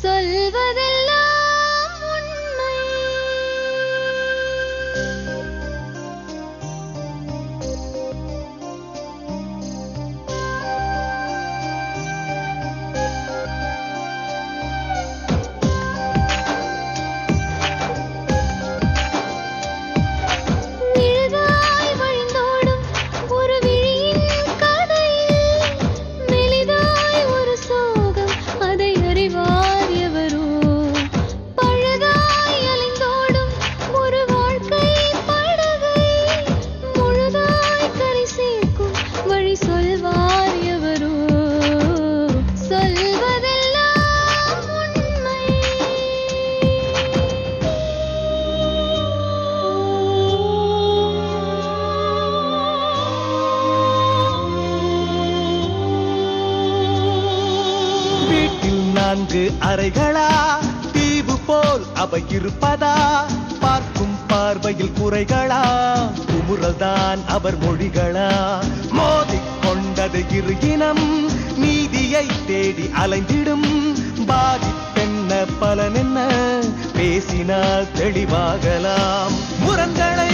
சொல்வதெல்லாம் உண்மை. நிழலாய் வழிந்தோடும் ஒரு விழியின் கதையில் மெலிதாய் ஒரு சோகம், அதை அறிவார் எவரோ. பழுதாய் அலைந்தோடும் ஒரு வாழ்க்கை படகை முழுதாய் கரை சேர்க்கும் வழி சொல்வார் எவரோ. சொல்வதெல்லாம் உண்மை. வீட்டில் 4 அறைகளா, தீவு போல் அவை இருப்பதா? பார்க்கும் பார்வையில் குறைகளா, குமுறல்தான் அவர் மொழிகளா? மோதிக்கொண்டது இரு இனம், நீதியை தேடி அலைந்திடும். பாதிப்பென்ன பலனென்ன, பேசினால் தெளிவாகலாம். முரண்களை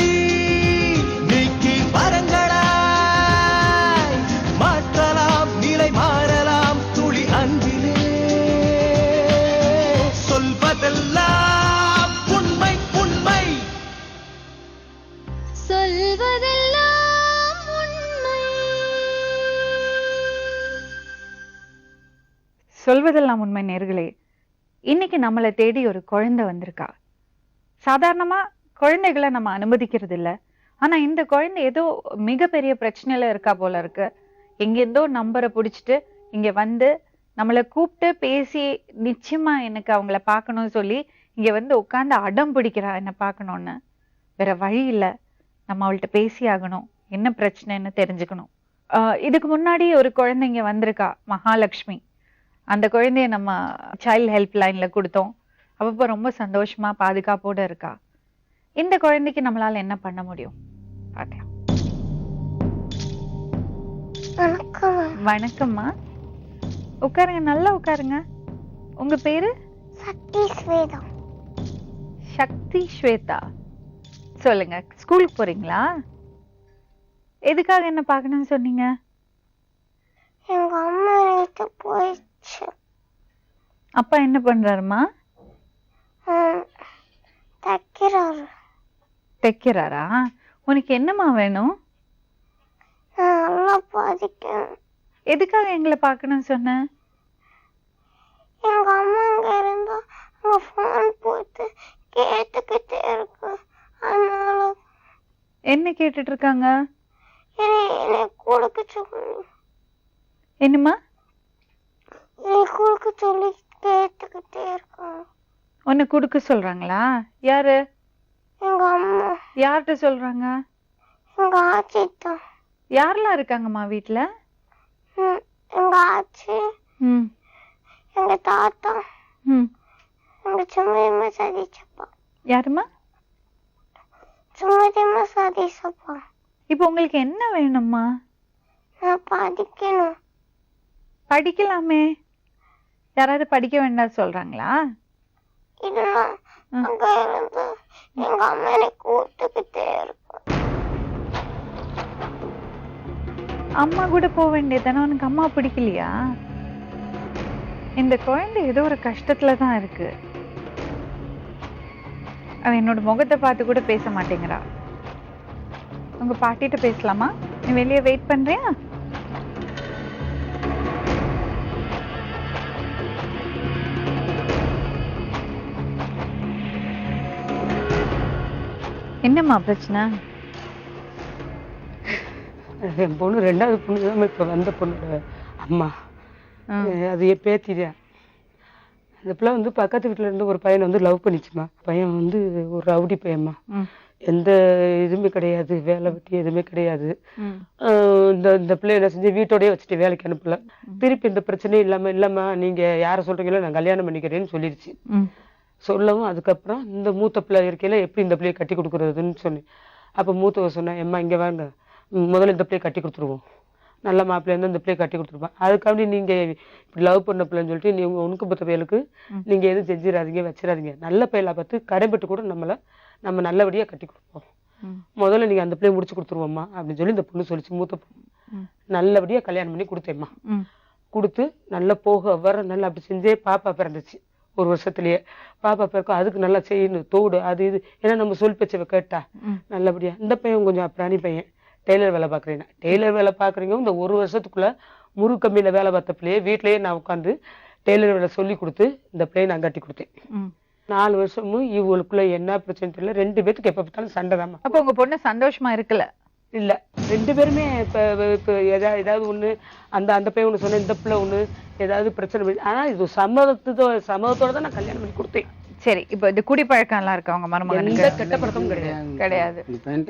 நீக்கி வரங்களாய் மாற்றலாம், நிலை மாறலாம் துளி அன்பிலே. சொல்வதெல்லாம் உண்மை உண்மை. சொல்வதெல்லாம் உண்மை. சொல்வதெல்லாம் உண்மை நேர்களே. இன்னைக்கு நம்மளை தேடி ஒரு குழந்தை வந்திருக்கா. சாதாரணமா குழந்தைகளை நம்ம அனுமதிக்கிறது இல்ல. ஆனா இந்த குழந்தை ஏதோ மிகப்பெரிய பிரச்சனையில இருக்கா போல இருக்கு. எங்கேருந்தோ நம்பரை பிடிச்சிட்டு இங்க வந்து நம்மளை கூப்பிட்டு பேசி நிச்சயமா எனக்கு அவங்கள பார்க்கணும்னு சொல்லி இங்க வந்து உட்கார்ந்து அடம் பிடிக்கிறா என்ன பார்க்கணும்னு. வேற வழி இல்ல, நம்ம அவள்கிட்ட பேசி ஆகணும், என்ன பிரச்சனைன்னு தெரிஞ்சுக்கணும். இதுக்கு முன்னாடி ஒரு குழந்தை இங்க வந்திருக்கா, மகாலட்சுமி. அந்த குழந்தைய நம்ம சைல்ட் ஹெல்ப் லைன்ல கொடுத்தோம். அப்பப்போ ரொம்ப சந்தோஷமா பாதுகாப்போட இருக்கா. இந்த குழந்தைக்கு நம்மளால என்ன பண்ண முடியும் பார்க்கலாம். வணக்கம்மா, உட்காருங்க, நல்லா உட்காருங்க. உங்க பேரு? சக்தி ஸ்வேதா. சக்தி ஸ்வேதா. சொல்லுங்க, ஸ்கூலுக்கு போறீங்களா? எதுக்காக என்ன பார்க்கணும்னு சொன்னீங்க? எங்க அம்மா நேத்து போயிடுச்சு. அப்பா என்ன பண்றாருமா? தைக்கிறாரு. தைக்கிறாரா? உனக்கு என்னம்மா வேணும்? நான் நல்லா படிக்கணும். எதுக்காக எங்களை பார்க்கணும்னு சொன்ன? எங்க அம்மா அங்க இருந்தா அவங்க போன் போட்டு கேட்டுக்கிட்டே இருக்கு. அதனால என்ன கேட்டுட்டு இருக்காங்க? என்னை கொடுக்க சொல்லி என்னம்மா? என்னை கொடுக்க சொல்லி கேட்டுக்கிட்டே இருக்காங்க. உன்னை கொடுக்க சொல்றாங்களா? யாரு? எங்க அம்மா. யார்கிட்ட சொல்றாங்க? எங்க ஆச்சி தான். யாரெல்லாம் இருக்காங்கம்மா வீட்டுல? எங்க ஆச்சி, ம் எங்க தாத்தா, ம் எங்க சும்மா சதீஷப்பா. யாருமா? சும்மா சதீஷப்பா. இப்போ உங்களுக்கு என்ன வேணும்மா? நான் படிக்கணும். படிக்கலாமே. யாராவது படிக்க வேண்டாம் சொல்றாங்களா? இல்லைன்னா அங்க இருந்து எங்க அம்மா என்னை கூப்பிட்டுக்கிட்டே இருக்கும். அம்மா கூட போக வேண்டியதானே, உனக்கு அம்மா பிடிக்கலையா? இந்த குழந்தை ஏதோ ஒரு கஷ்டத்துல தான் இருக்கு. அவ என்னோட முகத்தை பார்த்து கூட பேச மாட்டேங்கிறா. உங்க பாட்டிட்ட பேசலாமா? நீ வெளியே வெயிட் பண்றியா? என்னம்மா பிரச்சனை? என் பொண்ணு 2வது பொண்ணு தான் இப்போ வந்த பொண்ணோட அம்மா. அது என் பேத்திதான். அந்த பிள்ளை வந்து பக்கத்து வீட்டில் இருந்து ஒரு பையனை வந்து லவ் பண்ணிச்சுமா. பையன் வந்து ஒரு ரவுடி பையன்மா. எந்த இதுவுமே கிடையாது, வேலை வெட்டி எதுவுமே கிடையாது. இந்த பிள்ளை என்ன செஞ்சு வீட்டோடய வச்சுட்டு வேலைக்கு அனுப்பல. திருப்பி இந்த பிரச்சனையும் இல்லாம நீங்க யாரை சொல்றீங்களோ நான் கல்யாணம் பண்ணிக்கிறேன்னு சொல்லிடுச்சு. சொல்லவும் அதுக்கப்புறம் இந்த மூத்த பிள்ளை இருக்கையில எப்படி இந்த பிள்ளையை கட்டி கொடுக்குறதுன்னு சொன்னேன். அப்போ மூத்தவ சொன்னேன், எம்மா இங்கே வாங்க, முதல்ல இந்த பிள்ளையை கட்டி கொடுத்துருவோம், நல்ல மாப்பிள்ளை வந்து அந்த பிள்ளையை கட்டி கொடுத்துருப்பான். அதுக்காண்டி நீங்க இப்படி லவ் பண்ண பிள்ளைன்னு சொல்லிட்டு நீங்க உனக்கு பத்த பையலுக்கு நீங்க எதுவும் செஞ்சிடாதீங்க வச்சிடாதீங்க. நல்ல பையலா பார்த்து கடைப்பட்டு கூட நம்ம நல்லபடியா கட்டி கொடுப்போம். முதல்ல நீங்க அந்த பிள்ளையை முடிச்சு கொடுத்துருவோம்மா அப்படின்னு சொல்லி இந்த பொண்ணு சொல்லிச்சு. மூத்த பொண்ணு நல்லபடியா கல்யாணம் பண்ணி கொடுத்தேம்மா. கொடுத்து நல்லா போக வர நல்லா அப்படி செஞ்சே பாப்பா பிறந்துச்சு. 1 வருஷத்துலயே பாப்பா பிறக்கும். அதுக்கு நல்லா செய்யணும் தோடு அது இது ஏன்னா நம்ம சொல் பேச்சவை கேட்டா நல்லபடியா. இந்த பையன் கொஞ்சம் பிராணி பையன், டெய்லர் வேலை பாக்குறேன். டெய்லர் வேலை பாக்குறீங்க. இந்த 1 வருஷத்துக்குள்ள முரு கம்பியில வேலை பார்த்த பிள்ளையே வீட்லயே நான் உட்காந்து டெய்லர் வேலை சொல்லி கொடுத்து இந்த பிள்ளையை நான் கட்டி கொடுத்தேன். 4 வருஷமும் இவங்களுக்குள்ள என்ன பிரச்சனை தெரியல. 2 பேத்துக்கு எப்ப பார்த்தாலும் சண்டை தான். அப்ப உங்க பொண்ணு சந்தோஷமா இருக்கல? இல்ல 2 பேருமே இப்ப ஏதாவது ஒண்ணு அந்த பையன் ஒண்ணு சொன்ன, இந்த பிள்ளை ஒண்ணு ஏதாவது பிரச்சனை. ஆனா இது சம்மதத்தோட தான் நான் கல்யாணம் பண்ணி கொடுத்தேன். சரி, இப்ப இந்த குடிப்பழக்கம் எல்லாம் இருக்கு அவங்க மருமகனுக்கு? எந்த கெட்ட பழக்கமும் கிடையாது.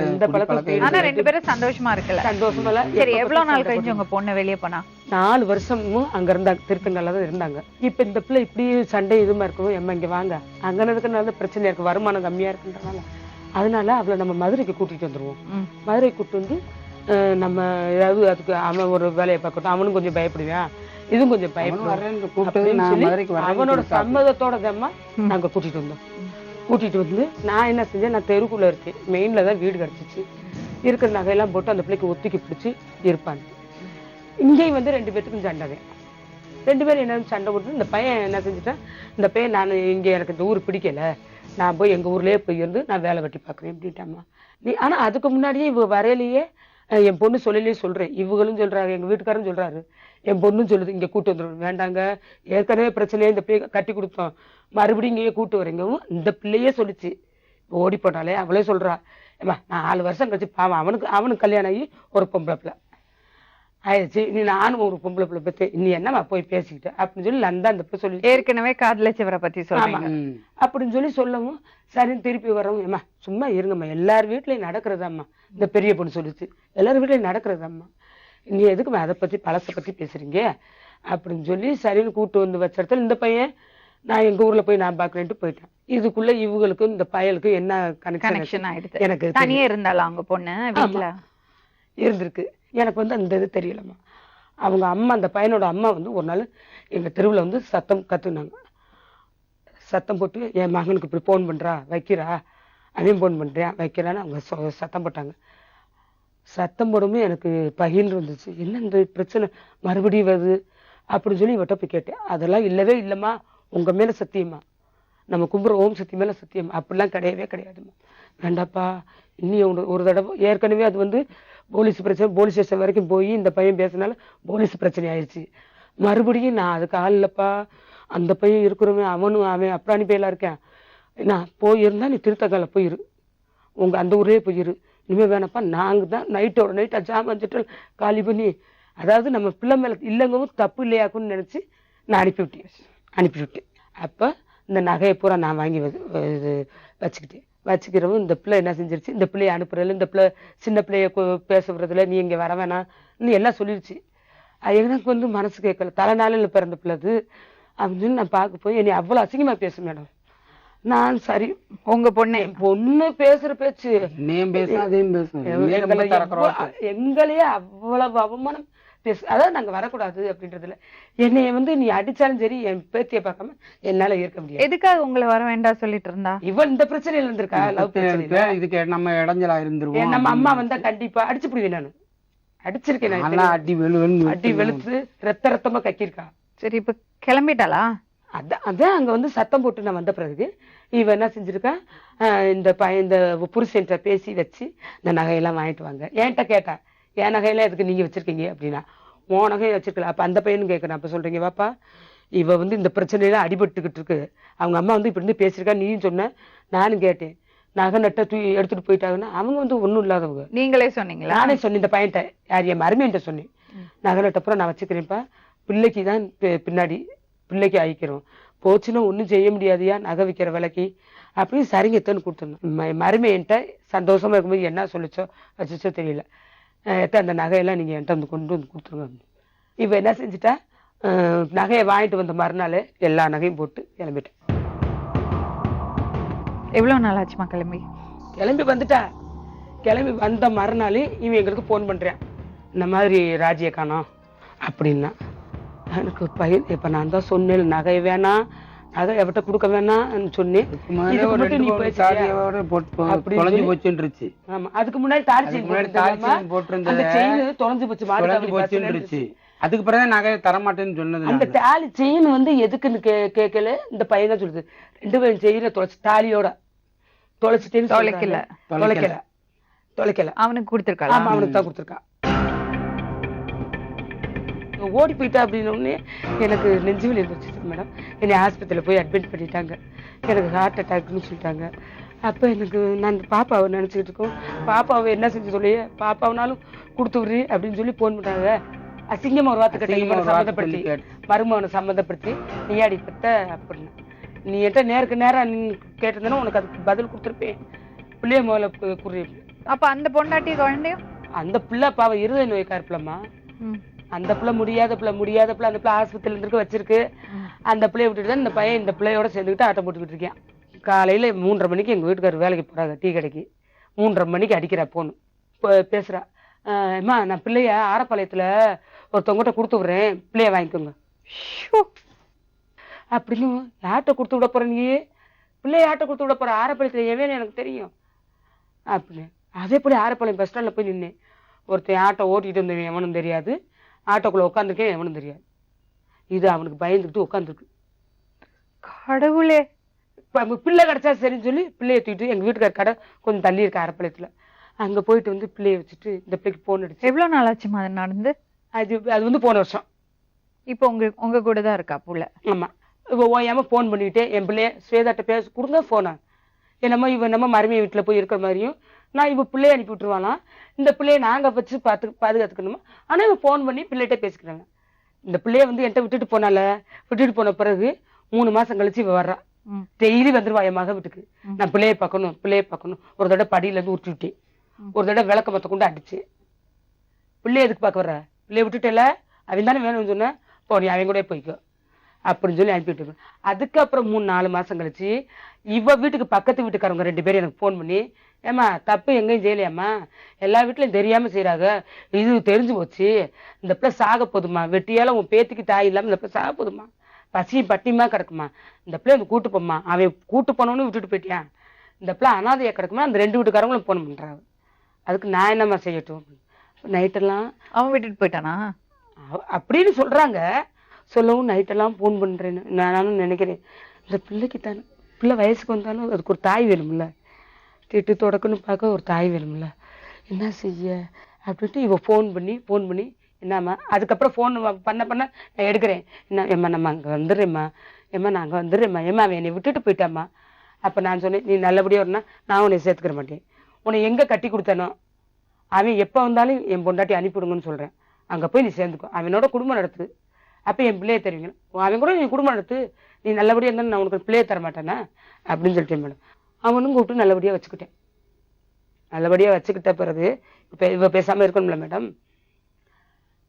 எந்த பழக்கம். ஆனா 2 பேரும் சந்தோஷமா இருக்கல? சந்தோஷமா இல்ல. சரி, எவ்வளவு நாள் கழிஞ்சு உங்க பொண்ணு வெளியே போனா? 4 வருஷமும் அங்க இருந்தாங்க, திருத்தங்கல்ல தான் இருந்தாங்க. இப்ப இந்த பிள்ளை இப்படி சண்டை இதுமா இருக்கணும், எம்மா இங்க வாங்க, அங்க இருக்கிறனால பிரச்சனையா இருக்கு, வருமானம் கம்மியா இருக்குன்றனால அதனால அவளை நம்ம மதுரைக்கு கூட்டிட்டு வந்துருவோம். மதுரைக்கு கூட்டு வந்து நம்ம ஏதாவது அதுக்கு அவன் ஒரு வேலையை பார்க்கட்டும், அவனும் கொஞ்சம் பயப்படுவான், இதுவும் கொஞ்சம் பயப்படுவேன். அவனோட சம்மதத்தோட தான்மா நாங்க கூட்டிட்டு வந்தோம். கூட்டிட்டு வந்து நான் என்ன செஞ்சேன், நான் தெருக்குள்ள இருக்கேன், மெயின்ல தான் வீடு கிடைச்சிச்சு. இருக்கிற நகையெல்லாம் போட்டு அந்த பிள்ளைக்கு ஒத்திக்கி பிடிச்சி இருப்பாங்க. இங்கேயும் வந்து 2 பேத்துக்கும் சண்டை. 2 பேரும் என்ன சண்டை போட்டு இந்த பையன் என்ன செஞ்சுட்டான், இந்த பையன் நான் இங்க எனக்கு இந்த ஊர் பிடிக்கல, நான் போய் எங்க ஊர்லயே போய் இருந்து நான் வேலை வெட்டி பாக்குறேன் அப்படின்ட்டாமா. ஆனா அதுக்கு முன்னாடியே இவ வரையிலேயே என் பொண்ணு சொல்லலையே சொல்றேன், இவங்களும் சொல்றாரு, எங்க வீட்டுக்காரரும் சொல்றாரு, என் பொண்ணும் சொல்லுது இங்க கூட்டு வந்துடும். வேண்டாங்க, ஏற்கனவே பிரச்சனையே இந்த பிள்ளைய கட்டி கொடுத்தோம், மறுபடியும் இங்கேயே கூட்டு வரீங்கவும் இந்த பிள்ளையே சொல்லிச்சு. ஓடி போனாலே அவளே சொல்றா, ஏமா 4 வருஷம் கழிச்சு பாவம் அவனுக்கு கல்யாணம் ஆகி ஒரு பொம்பளை பிள்ளை ஆயிடுச்சு, நீ நானும் ஒரு பொம்பளை பிள்ளை பத்தி நீ என்னமா போய் பேசிக்கிட்டு அப்படின்னு சொல்லி நந்தா அந்த பிள்ளை சொல்லி ஏற்கனவே காதலிச்சவரை பத்தி சொல்றாங்க அப்படின்னு சொல்லவும் சரின்னு திருப்பி வரவும், ஏமா சும்மா இருங்கம்மா, எல்லார் வீட்லயும் நடக்கிறதாம்மா, இந்த பெரிய பொண்ணு சொல்லிச்சு, எல்லார் வீட்லயும் நடக்கிறதாம்மா, நீ எதுக்குமா அதை பத்தி பழசை பத்தி பேசுறீங்க அப்படின்னு சொல்லி சரின்னு கூட்டு வந்து வச்ச இடத்துல இந்த பையன் நான் எங்க ஊர்ல போய் நான் பாக்குறேன்ட்டு போயிட்டேன். இதுக்குள்ள இவங்களுக்கு இந்த பயலுக்கு என்ன கனெக்ஷன் ஆயிடுது? எனக்கு தனியே இருந்தாலும் அவங்க பொண்ணு வீட்டுல இருந்திருக்கு. எனக்கு வந்து அந்த இது தெரியலம்மா. அவங்க அம்மா, அந்த பையனோட அம்மா வந்து ஒரு நாள் எங்க தெருவுல வந்து சத்தம் கத்துனாங்க. சத்தம் போட்டு என் மகனுக்கு இப்படி போன் பண்றா வைக்கிறா, அவன் போன் பண்றேன் வைக்கிறான்னு அவங்க சத்தம் போட்டாங்க. சத்தம் போடவும் எனக்கு பகிர்ந்து வந்துச்சு, என்ன இந்த பிரச்சனை மறுபடியும் வருது அப்படின்னு சொல்லி இவட்ட போய் கேட்டேன். அதெல்லாம் இல்லவே இல்லம்மா, உங்க மேல சத்தியமா, நம்ம கும்புற ஓம் சக்தி மேல சத்தியம், அப்படிலாம் கிடையவே கிடையாதுமா, வேண்டாப்பா இன்னும் ஒரு தடவை. ஏற்கனவே அது வந்து போலீஸ் பிரச்சனை, போலீஸ் ஸ்டேஷன் வரைக்கும் போய் இந்த பையன் பேசினால போலீஸ் பிரச்சனை ஆயிடுச்சு. மறுபடியும் நான் அதுக்கு ஆள் இல்லப்பா, அந்த பையன் இருக்கிறவன் அவன் அப்ராணி பையலா இருக்கேன், நான் போயிருந்தா நீ திருத்தங்கால போயிரு, உங்க அந்த ஊர்லயே போயிரு, இனிமே வேணப்பா நாங்க தான் நைட்டோட நைட்டா ஜாமான் செட்டல் காலி பண்ணி, அதாவது நம்ம பிள்ளை மேல இல்லைங்கவும் தப்பு இல்லையாக்குன்னு நினைச்சு நான் அனுப்பிவிட்டேன். அப்ப இந்த நகையை பூரா நான் வாங்கி வச்சுக்கிறவும் இந்த பிள்ளை என்ன செஞ்சிருச்சு, இந்த பிள்ளைய அனுப்புறதுல, இந்த பிள்ளை சின்ன பிள்ளைய பேச விடுறதுல, நீ இங்க வர வேணாம் எல்லாம் சொல்லிருச்சு. எனக்கு வந்து மனசு கேட்கல, தலைநாளில் பிறந்த பிள்ளை அது அப்படின்னு நான் பார்க்க போய் என்னை அவ்வளவு அசிங்கமா பேசு மேடம். நான் சரி, உங்க பொண்ணு பேசுற பேச்சு எங்களையே அவ்வளவு அவமானம் பேசு, அதாவது நாங்க வரக்கூடாது அப்படின்றதுல என்னைய வந்து நீ அடிச்சாலும் சரி என் பேத்திய பார்க்காம என்னால இருக்க முடியாது. எதுக்காக உங்களை வர வேண்டாம் சொல்லிட்டு இருந்தா? இவன் இந்த பிரச்சனையில இருந்திருக்கா, லவ் பிரச்சனை, இதுக்கு நம்ம இடைஞ்சலா இருந்துருவோம். நம்ம அம்மா வந்தா கண்டிப்பா அடிச்சு போடுவேன், நானு அடிச்சிருக்கேன், அடி வெளுத்து ரத்தமா கக்கிருக்கா. சரி, இப்ப கிளம்பிட்டாளா? அதான் அங்க வந்து சத்தம் போட்டு நான் வந்த பிறகு இவ என்ன செஞ்சிருக்கா, இந்த புருஷன்ட்ட பேசி வச்சு இந்த நகையெல்லாம் வாங்கிட்டு வாங்க. என்கிட்ட கேட்டா, என் நகையெல்லாம் எதுக்கு நீங்க வச்சிருக்கீங்க அப்படின்னா, உன் நகையை வச்சிருக்கல. அப்ப அந்த பையனும் கேட்கறேன். அப்ப சொல்றீங்க, வாப்பா இவ வந்து இந்த பிரச்சனையில அடிபட்டுக்கிட்டு இருக்கு, அவங்க அம்மா வந்து இப்படி இருந்து பேசிருக்கா, நீயும் சொன்ன, நானும் கேட்டேன், நகை நட்டை எடுத்துட்டு போயிட்டாங்கன்னா அவங்க வந்து ஒண்ணும் இல்லாதவங்க. நீங்களே சொன்னீங்களா? நானே சொன்னேன், இந்த பையன்ட்ட யார் என் மருமையிட்ட சொன்னேன், நகை நட்டப்புறம் நான் வச்சுக்கிறேன்ப்பா, பிள்ளைக்கு தான் பின்னாடி பிள்ளைக்கு ஆயிக்கிறோம், போச்சுன்னா ஒன்றும் செய்ய முடியாதியா நகை விற்கிற விலைக்கு அப்படின்னு சரிங்கத்தன்னு கொடுத்துருந்தோம். மருமையன்ட்ட சந்தோஷமா இருக்கும்போது என்ன சொல்லிச்சோ வச்சுச்சோ தெரியல, அந்த நகையெல்லாம் நீங்க என்கிட்ட வந்து கொண்டு வந்து கொடுத்துருங்க. இவ என்ன செஞ்சுட்டா, நகையை வாங்கிட்டு வந்த மறுநாள் எல்லா நகையும் போட்டு கிளம்பிட்டேன். எவ்வளவு நாள் ஆச்சுமா கிளம்பி வந்துட்டா? கிளம்பி வந்த மறுநாள் இவன் எங்களுக்கு போன் பண்றான், இந்த மாதிரி ராஜியை காணோம் அப்படின்னா எனக்கு பையன் இப்ப நான் தான் சொன்னேன் நகை வேணாம் நகை எவட்ட கொடுக்க வேணாம்னு சொன்னேன். இதுக்கு மட்டும் நீ போய் தொலைஞ்சு போச்சுருச்சு. ஆமா அதுக்கு முன்னாடி தாலி செயின் போட்டிருந்தது அந்த செயின் தொலைஞ்சு போச்சு போச்சுருச்சு. அதுக்கு பிறகு நகை தரமாட்டேன்னு சொன்னது. அந்த தாலி செயின் வந்து எதுக்குன்னு கேட்கல. இந்த பையன் தான் சொல்லுது 2 பையன் செயின தொலைச்சு தாலியோட தொலைச்சிட்டேன்னு தொலைக்கல அவனுக்கு கொடுத்துருக்கான். ஆமா அவனுக்கு தான் கொடுத்துருக்கான். ஓடி போயிட்டா அப்படின்னு எனக்கு நெஞ்சு வலி வந்துருச்சு மேடம். என்னை ஆஸ்பத்திரியில் போய் அட்மிட் பண்ணிட்டாங்க. எனக்கு ஹார்ட் அட்டாக்னு சொல்லிட்டாங்க. அப்போ எனக்கு நான் பாப்பாவை நினச்சிக்கிட்டு இருக்கோம். பாப்பாவை என்ன செஞ்சு சொல்லி பாப்பாவனாலும் கொடுத்து விடுறி அப்படின்னு சொல்லி ஃபோன் பண்ணாங்க. அசிங்கமா ஒரு வார்த்தை கேட்ட சம்மந்தப்படுத்தி மருமகனை சம்மந்தப்படுத்தி நீயாடி பத்த அப்படின்னு நீ என்கிட்ட நேருக்கு நேரம் நீ கேட்டிருந்தேன்னா உனக்கு அதுக்கு பதில் கொடுத்துருப்பேன். பிள்ளைய முதல்ல குறி. அப்ப அந்த பொண்டாட்டி குழந்தையும் அந்த பிள்ளை பாவம் இருதய நோய்க்கார பிள்ளைமா. அந்த பிள்ளை முடியாத பிள்ளை அந்த பிள்ளை ஆஸ்பத்திரியில இருக்க வச்சிருக்கு. அந்த பிள்ளைய விட்டுட்டு தான் இந்த பையன் இந்த பிள்ளையோட சேர்ந்துக்கிட்டு ஆட்டம் போட்டுக்கிட்டு இருக்கேன். காலையில 3:30 மணிக்கு எங்க வீட்டுக்காரர் வேலைக்கு போறாங்க டீ கடைக்கு. 3:30 மணிக்கு அடிக்கிறா போன் பேசுறா. அம்மா நான் பிள்ளைய ஆரப்பாளையத்துல ஒருத்தவங்கிட்ட கொடுத்து விடுறேன் பிள்ளைய வாங்கிக்கோங்க அப்படின்னு. யார்கிட்ட கொடுத்து விட போற நீ பிள்ளைய யார்கிட்ட கொடுத்து விட போற ஆரப்பாளையத்துல எவேன்னு எனக்கு தெரியும் அப்படின்னு. அதே போல ஆரப்பாளையம் பஸ் ஸ்டாண்ட்ல போய் நின்னேன். ஒருத்தன் ஆட்டோ ஓட்டிட்டு வந்தவன் எவனும் தெரியாது, ஆட்டோக்குள்ள உட்காந்துருக்கேன் எவனும் தெரியாது. இது அவனுக்கு பயந்துக்கிட்டு உட்காந்துருக்கு. கடவுளே. பிள்ளை கிடைச்சா சரின்னு சொல்லி பிள்ளைய தூக்கிட்டு எங்க வீட்டுக்கார கடை கொஞ்சம் தள்ளி இருக்க ஆரப்பாளையத்துல அங்க போயிட்டு வந்து பிள்ளைய வச்சுட்டு இந்த பிள்ளைக்கு போன் அடிச்சு. எவ்வளவு நாள் ஆச்சுமா அது நடந்து? அது வந்து போன வருஷம். இப்போ உங்க கூட தான் இருக்கா புள்ள? ஆமா. ஓயாம போன் பண்ணிட்டு என் பிள்ளைய ஸ்வேதாட்ட பேச கொடுங்க போனா. என்னமோ இவன் நம்ம மருமையை வீட்டுல போய் இருக்கிற மாதிரியும் நான் இவ பிள்ளைய அனுப்பி விட்டுருவானா. இந்த பிள்ளைய நாங்க வச்சு பாதுகாத்துக்கணுமா. ஆனா இவன் போன் பண்ணி பிள்ளைகிட்ட பேசிக்கிறாங்க. இந்த பிள்ளைய வந்து என்கிட்ட விட்டுட்டு போன பிறகு 3 மாசம் கழிச்சு இவ வர்றா. டெய்லி வந்துருவா என் மக வீட்டுக்கு. நான் பிள்ளைய பார்க்கணும் ஒரு தடவை படியில இருந்து உருட்டி விட்டேன். ஒரு தடவை விளக்க மொத்த கொண்டு அடிச்சு. பிள்ளைய எதுக்கு பார்க்க வர்ற? பிள்ளைய விட்டுட்டல அவன் தானே வேணும்னு சொன்னேன். போ நீ அவன் கூட போய்க்கோ அப்படின்னு சொல்லி அனுப்பிட்டு. அதுக்கப்புறம் 3-4 மாசம் கழிச்சு இவ வீட்டுக்கு பக்கத்து வீட்டுக்காரங்க 2 பேரும் எனக்கு போன் பண்ணி, ஏமா தப்பு எங்கேயும் செய்யலையாம்மா, எல்லா வீட்லயும் தெரியாம செய்யறாங்க, இது தெரிஞ்சு போச்சு, இந்த பிள்ளை சாக போதுமா, வெட்டியால உன் பேத்திக்கு தாய் இல்லாம இந்த பிள்ளை சாக போதுமா, பசி பட்டியமா கிடக்குமா, இந்த பிள்ளை வந்து கூட்டு போமா, அவன் கூட்டு போனவனு விட்டுட்டு போயிட்டியான், இந்த பிள்ளை அனாதையா கிடக்குமா. அந்த 2 வீட்டுக்காரங்களும் போன் பண்றாங்க. அதுக்கு நான் என்னம்மா செய்யட்டும்? நைட்டெல்லாம் அவன் விட்டுட்டு போயிட்டானா அப்படின்னு சொல்றாங்க. சொல்லவும் நைட்டெல்லாம் போன் பண்றேன்னு நானும் நினைக்கிறேன். இந்த பிள்ளைக்கு தானே பிள்ளை வயசுக்கு வந்தாலும் அதுக்கு ஒரு தாய் வேணும்ல, திட்டு தொடக்கன்னு பார்க்க ஒரு தாய் வேணும்ல, என்ன செய்ய அப்படின்ட்டு இவ ஃபோன் பண்ணி என்னம்மா. அதுக்கப்புறம் ஃபோன் பண்ண நான் எடுக்கிறேன். என்ன ஏம்மா நம்ம அங்கே வந்துடுறேம்மா, ஏம்மா நான் அங்கே வந்துடுறேம்மா, ஏம்மா அவன் என்னை விட்டுட்டு போயிட்டாம்மா. அப்போ நான் சொன்னேன், நீ நல்லபடியாக வரனா நான் உன்னை சேர்த்துக்கிற மாட்டேன், உன்னை எங்கே கட்டி கொடுத்தானோ அவன் எப்போ வந்தாலும் என் பொண்டாட்டி அனுப்பிவிடுங்கன்னு சொல்கிறேன், அங்கே போய் நீ சேர்ந்துக்கோ, அவனோட குடும்பம் நடத்து, அப்போ என் பிள்ளைய தருவீங்க, அவன் கூட நீ குடும்பம் நடத்து, நீ நல்லபடியாக இருந்தாலும் நான் உனக்கு பிள்ளைய தர மாட்டேனா அப்படின்னு சொல்லிட்டேன் மேடம். அவனும் கூப்பிட்டு நல்லபடியாக வச்சுக்கிட்டேன். நல்லபடியாக வச்சுக்கிட்ட பிறகு இப்போ இவ பேசாமல் இருக்கணும்ல மேடம்,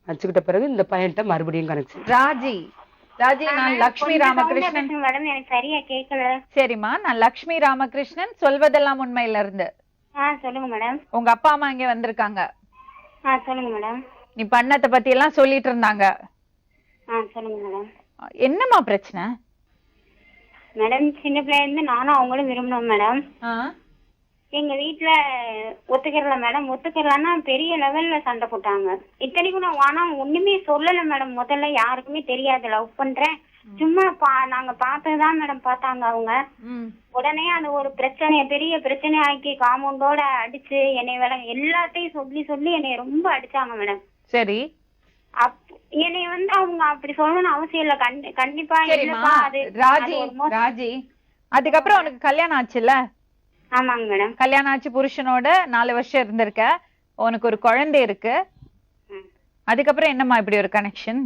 வச்சுக்கிட்ட பிறகு இந்த பையன்கிட்ட மறுபடியும் கனெக்ஷன். ராஜி நான் லக்ஷ்மி ராமகிருஷ்ணன். மேடம் எனக்கு சரியா கேட்கல. சரிம்மா, நான் லக்ஷ்மி ராமகிருஷ்ணன், சொல்வதெல்லாம் உண்மையில இருந்து. சொல்லுங்க மேடம். உங்க அப்பா அம்மா இங்க வந்திருக்காங்க. சொல்லுங்க மேடம். நீ பண்ணத்தை பத்தி எல்லாம் சொல்லிட்டு இருந்தாங்க. சொல்லுங்க மேடம். என்னம்மா பிரச்சனை? மேடம் சின்ன பிள்ளைல இருந்து நானும் அவங்களும் விரும்பினோம் மேடம். எங்க வீட்டுல ஒத்துக்கிறல மேடம். ஒத்துக்கிறலன்னா பெரிய லெவல்ல சண்டை போட்டாங்க. இத்தனைக்கும் நான் ஆனா ஒண்ணுமே சொல்லல மேடம். முதல்ல யாருக்குமே தெரியாது லவ் பண்றேன், சும்மா நாங்க பார்த்ததுதான் மேடம் பார்த்தாங்க அவங்க. உடனே அது ஒரு பெரிய பிரச்சனை ஆக்கி காம்பவுண்டோட அடிச்சு என்னை எல்லாத்தையும் சொல்லி என்னை ரொம்ப அடிச்சாங்க மேடம். சரி, என்னை வந்து அவங்க அப்படி சொல்லணும்னு அவசியம் இல்ல. கண்டிப்பா ராஜி அதுக்கப்புறம் உனக்கு கல்யாணம் ஆச்சுல்ல? ஆமாங்க மேடம். கல்யாணம் ஆச்சு, புருஷனோட 4 வருஷம் இருந்திருக்க, உனக்கு ஒரு குழந்தை இருக்கு. அதுக்கப்புறம் என்னம்மா இப்படி ஒரு கனெக்ஷன்?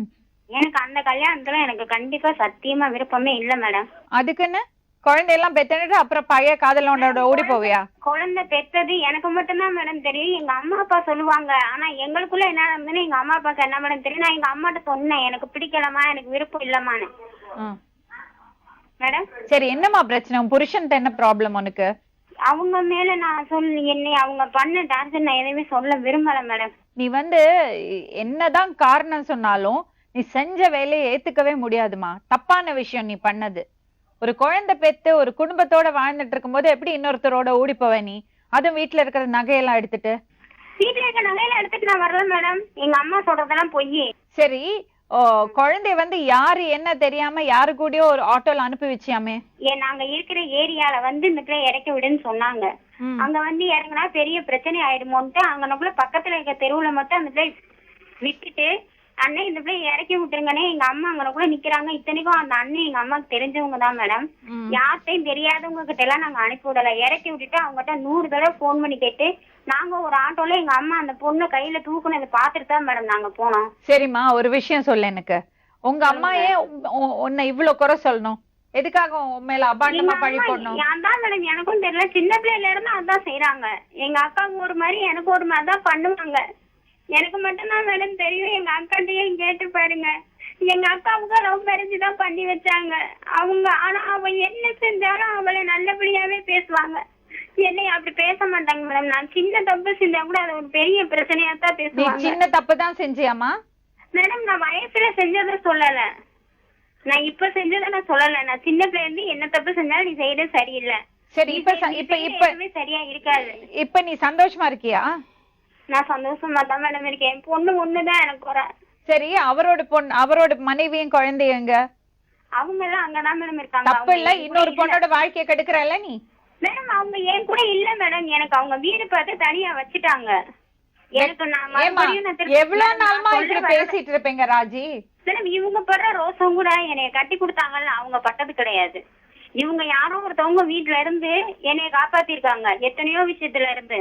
எனக்கு அந்த கல்யாணத்துல எனக்கு கண்டிப்பா சத்தியமா விருப்பமே இல்ல மேடம். அதுக்குன்னு குழந்தையெல்லாம் பெத்தனிட்டு அப்புறம் பழைய காதலோட ஓடி போவியா? குழந்தை பெத்தது எனக்கு மட்டும்தான் மேடம் தெரியும். எங்க அம்மா அப்பா சொல்லுவாங்க. ஆனா எங்களுக்குள்ள என்ன நடந்ததுன்னு எங்க அம்மா அப்பாக்கு என்ன மேடம் தெரியும். நான் எங்க அம்மாட்ட சொன்னேன், எனக்கு பிடிக்கலமா, எனக்கு விருப்பம் இல்லமான்னு மேடம். சரி, என்னம்மா பிரச்சனை? உன் புருஷன்ட்ட என்ன ப்ராப்ளம் உனக்கு? அவங்க மேல நான் என்னை அவங்க பண்ண டான்ஸ் நான் எதுவுமே சொல்ல விரும்பல மேடம். நீ வந்து என்னதான் காரணம் சொன்னாலும் நீ செஞ்ச வேலையை ஏத்துக்கவே முடியாதுமா. தப்பான விஷயம் நீ பண்ணது. ஒரு குழந்தை பெத்து ஒரு குடும்பத்தோட வாழ்ந்துட்டு இருக்கும்போது எப்படி இன்னொருத்தரோட ஓடி போவ நீ? அதுவும் வீட்டுல இருக்கிற நகையெல்லாம் எடுத்துட்டு. வீட்டுல இருக்க நகையில எடுத்துட்டு நான் வரல மேடம். எங்க அம்மா சொல்றதெல்லாம் பொய். சரி, குழந்தை வந்து யாரு என்ன தெரியாம யாரு கூடயோ ஒரு ஆட்டோல அனுப்பி வச்சியாமே? நாங்க இருக்கிற ஏரியால வந்து இந்த பிள்ளை இறக்கி விடுன்னு சொன்னாங்க. அங்க வந்து இறங்கினா பெரிய பிரச்சனை ஆயிடுமோன்ட்டு அங்கனக்குள்ள பக்கத்துல இருக்க தெருவுல மட்டும் அந்த பிள்ளை விட்டுட்டு, அண்ணன் இந்த பிள்ளை இறக்கி விட்டுருங்கன்னே எங்க அம்மா அங்கனக்குள்ள நிக்கிறாங்க. இத்தனைக்கும் அந்த அண்ணன் எங்க அம்மாக்கு தெரிஞ்சவங்க தான் மேடம். யார்கிட்டையும் தெரியாதவங்க கிட்ட எல்லாம் நாங்க அனுப்பி விடல. இறக்கி விட்டுட்டு அவங்ககிட்ட 100 தடவை போன் பண்ணி கேட்டு நாங்க ஒரு ஆட்டோல எங்க அம்மா அந்த பொண்ணு கையில தூக்குனதை பாத்துட்டு தான் மேடம் நாங்க போனோம். சரிம்மா, ஒரு விஷயம் சொல்ல எனக்கு. உங்க அம்மா ஏன் உன்னை இவ்வளவு குறை சொல்லணும்? எதுக்காக உன் மேல அபாண்டமா பழி போடணும்? அதான் மேடம் எனக்கும் தெரியல. சின்ன பிள்ளைல இருந்து அதான் செய்யறாங்க. எங்க அக்காவுக்கு ஒரு மாதிரி எனக்கு ஒரு மாதிரி தான் பண்ணுவாங்க. எனக்கு மட்டும்தான் மேடம் தெரியும். எங்க அக்காட்டையும் கேட்டு பாருங்க. எங்க அக்காவுக்கு லவ் மேரேஜ் தான் பண்ணி வச்சாங்க அவங்க. ஆனா அவ என்ன செஞ்சாலும் அவளை நல்லபடியாவே பேசுவாங்க. என்னை அப்படி பேச மாட்டாங்க மேடம். நான் சின்ன தப்பு செஞ்சா கூட அது ஒரு பெரிய பிரச்சனையா தான் பேசுவாங்க. சின்ன தப்பு தான் செஞ்சியாமா? மேடம் நான் வயசுல செஞ்சதை சொல்லல. நான் இப்ப செஞ்சதை நான் சொல்லல. நான் சின்ன பிள்ளைல இருந்து என்ன தப்பு செஞ்சாலும் நீ செய்யறது சரியில்லை. சரி, இப்ப சரியா இருக்காது. இப்ப நீ சந்தோஷமா இருக்கியா? நான் சந்தோஷமா தான் மேடம் இருக்கேன். என் பொண்ணு ஒண்ணுதான் எனக்கு குறை. சரி, அவரோட மனைவியும் குழந்தைங்க அவங்க எல்லாம் அங்கதான் மேடம் இருக்காங்க. தப்பு இல்ல. இன்னொரு பொண்ணோட வாழ்க்கைய கெடுக்கிறல்ல நீ? மேடம் அவங்க என் கூட இல்ல மேடம். எனக்கு அவங்க வீடு பார்த்து தனியா வச்சுட்டாங்க. எனக்கு எவ்வளவு நாளுமா இப்படி பேசிட்டு இருப்பீங்க ராஜி? மேடம் இவங்க படுற ரோசம் கூட என்னைய கட்டி கொடுத்தாங்கல்ல, அவங்க பட்டது கிடையாது. இவங்க யாரோ ஒருத்தவங்க வீட்டுல இருந்து என்னைய காப்பாத்திருக்காங்க எத்தனையோ விஷயத்துல இருந்து.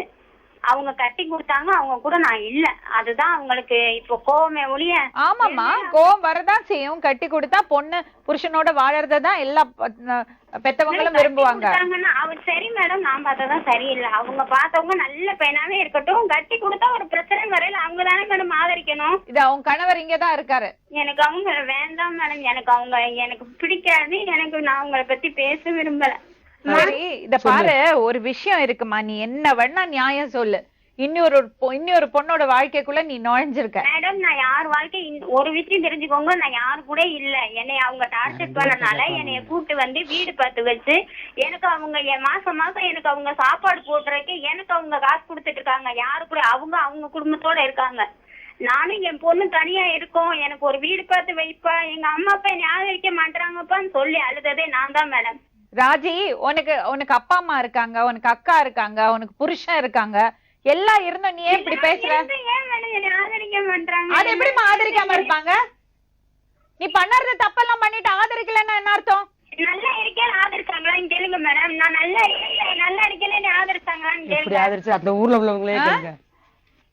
அவங்க கட்டி கொடுத்தாங்க, அவங்க கூட நான் இல்ல. அதுதான் அவங்களுக்கு இப்ப கோவமே ஒழிய. ஆமாமா, கோவம் வரதான் செய்யும். கட்டி கொடுத்தா பொண்ணு புருஷனோட வாழறதான் எல்லா பெத்தவங்களும் விரும்புவாங்க. அவர் சரி மேடம், நான் பார்த்ததான் சரியில்லை. அவங்க பார்த்தவங்க நல்ல பையனாவே இருக்கட்டும். கட்டி கொடுத்தா ஒரு பிரச்சனை வரையில அவங்க தானே மேடம் ஆதரிக்கணும். இது அவங்க கணவர் இங்கதான் இருக்காரு. எனக்கு அவங்க வேண்டாம் மேடம். எனக்கு அவங்க எனக்கு பிடிக்காது. நான் அவங்கள பத்தி பேச விரும்பல. சரி, இத பாரு, ஒரு விஷயம் இருக்குமா. நீ என்ன வேணா நியாயம் சொல்லு. இன்னொரு பொண்ணோட வாழ்க்கைக்குள்ள நீ நுழைஞ்சிருக்க. மேடம் நான் யார் வாழ்க்கை ஒரு விஷயம் தெரிஞ்சுக்கோங்க. நான் யாரு கூட இல்ல. என்னை அவங்க டார்ச்சர் பண்ணனால என்னைய கூட்டு வந்து வீடு பார்த்து வச்சு எனக்கு அவங்க மாசம் மாசம் எனக்கு அவங்க சாப்பாடு போடுறதுக்கு எனக்கு அவங்க காசு கொடுத்துட்டு இருக்காங்க. யாரு கூட அவங்க குடும்பத்தோட இருக்காங்க. நானும் என் பொண்ணு தனியா இருக்கோம். எனக்கு ஒரு வீடு பார்த்து வைப்பா. எங்க அம்மா அப்பா என்னை ஆதரிக்க மாட்டாங்கப்பான்னு சொல்லி அழுததே நான் தான் மேடம். ராஜி, உனக்கு அப்பா அம்மா இருக்காங்க, உனக்கு அக்கா இருக்காங்க, உனக்கு புருஷன் இருக்காங்க, எல்லாம் இருந்தும் நீ ஏன் இப்படி பேசுற? அது எப்படி ஆதரிக்காம இருப்பாங்க? நீ பண்ணறது தப்பெல்லாம் பண்ணிட்டு ஆதரிக்கலன்னா என்ன அர்த்தம்? நல்லா இருக்கேன் ஆதரிச்சாங்களான்னு கேளுங்க மேடம். நான் நல்லா இருக்கேன்னு ஆதரிச்சாங்களான்னு கேளுங்க. அந்த ஊர்ல உள்ளவங்களே கேளுங்க.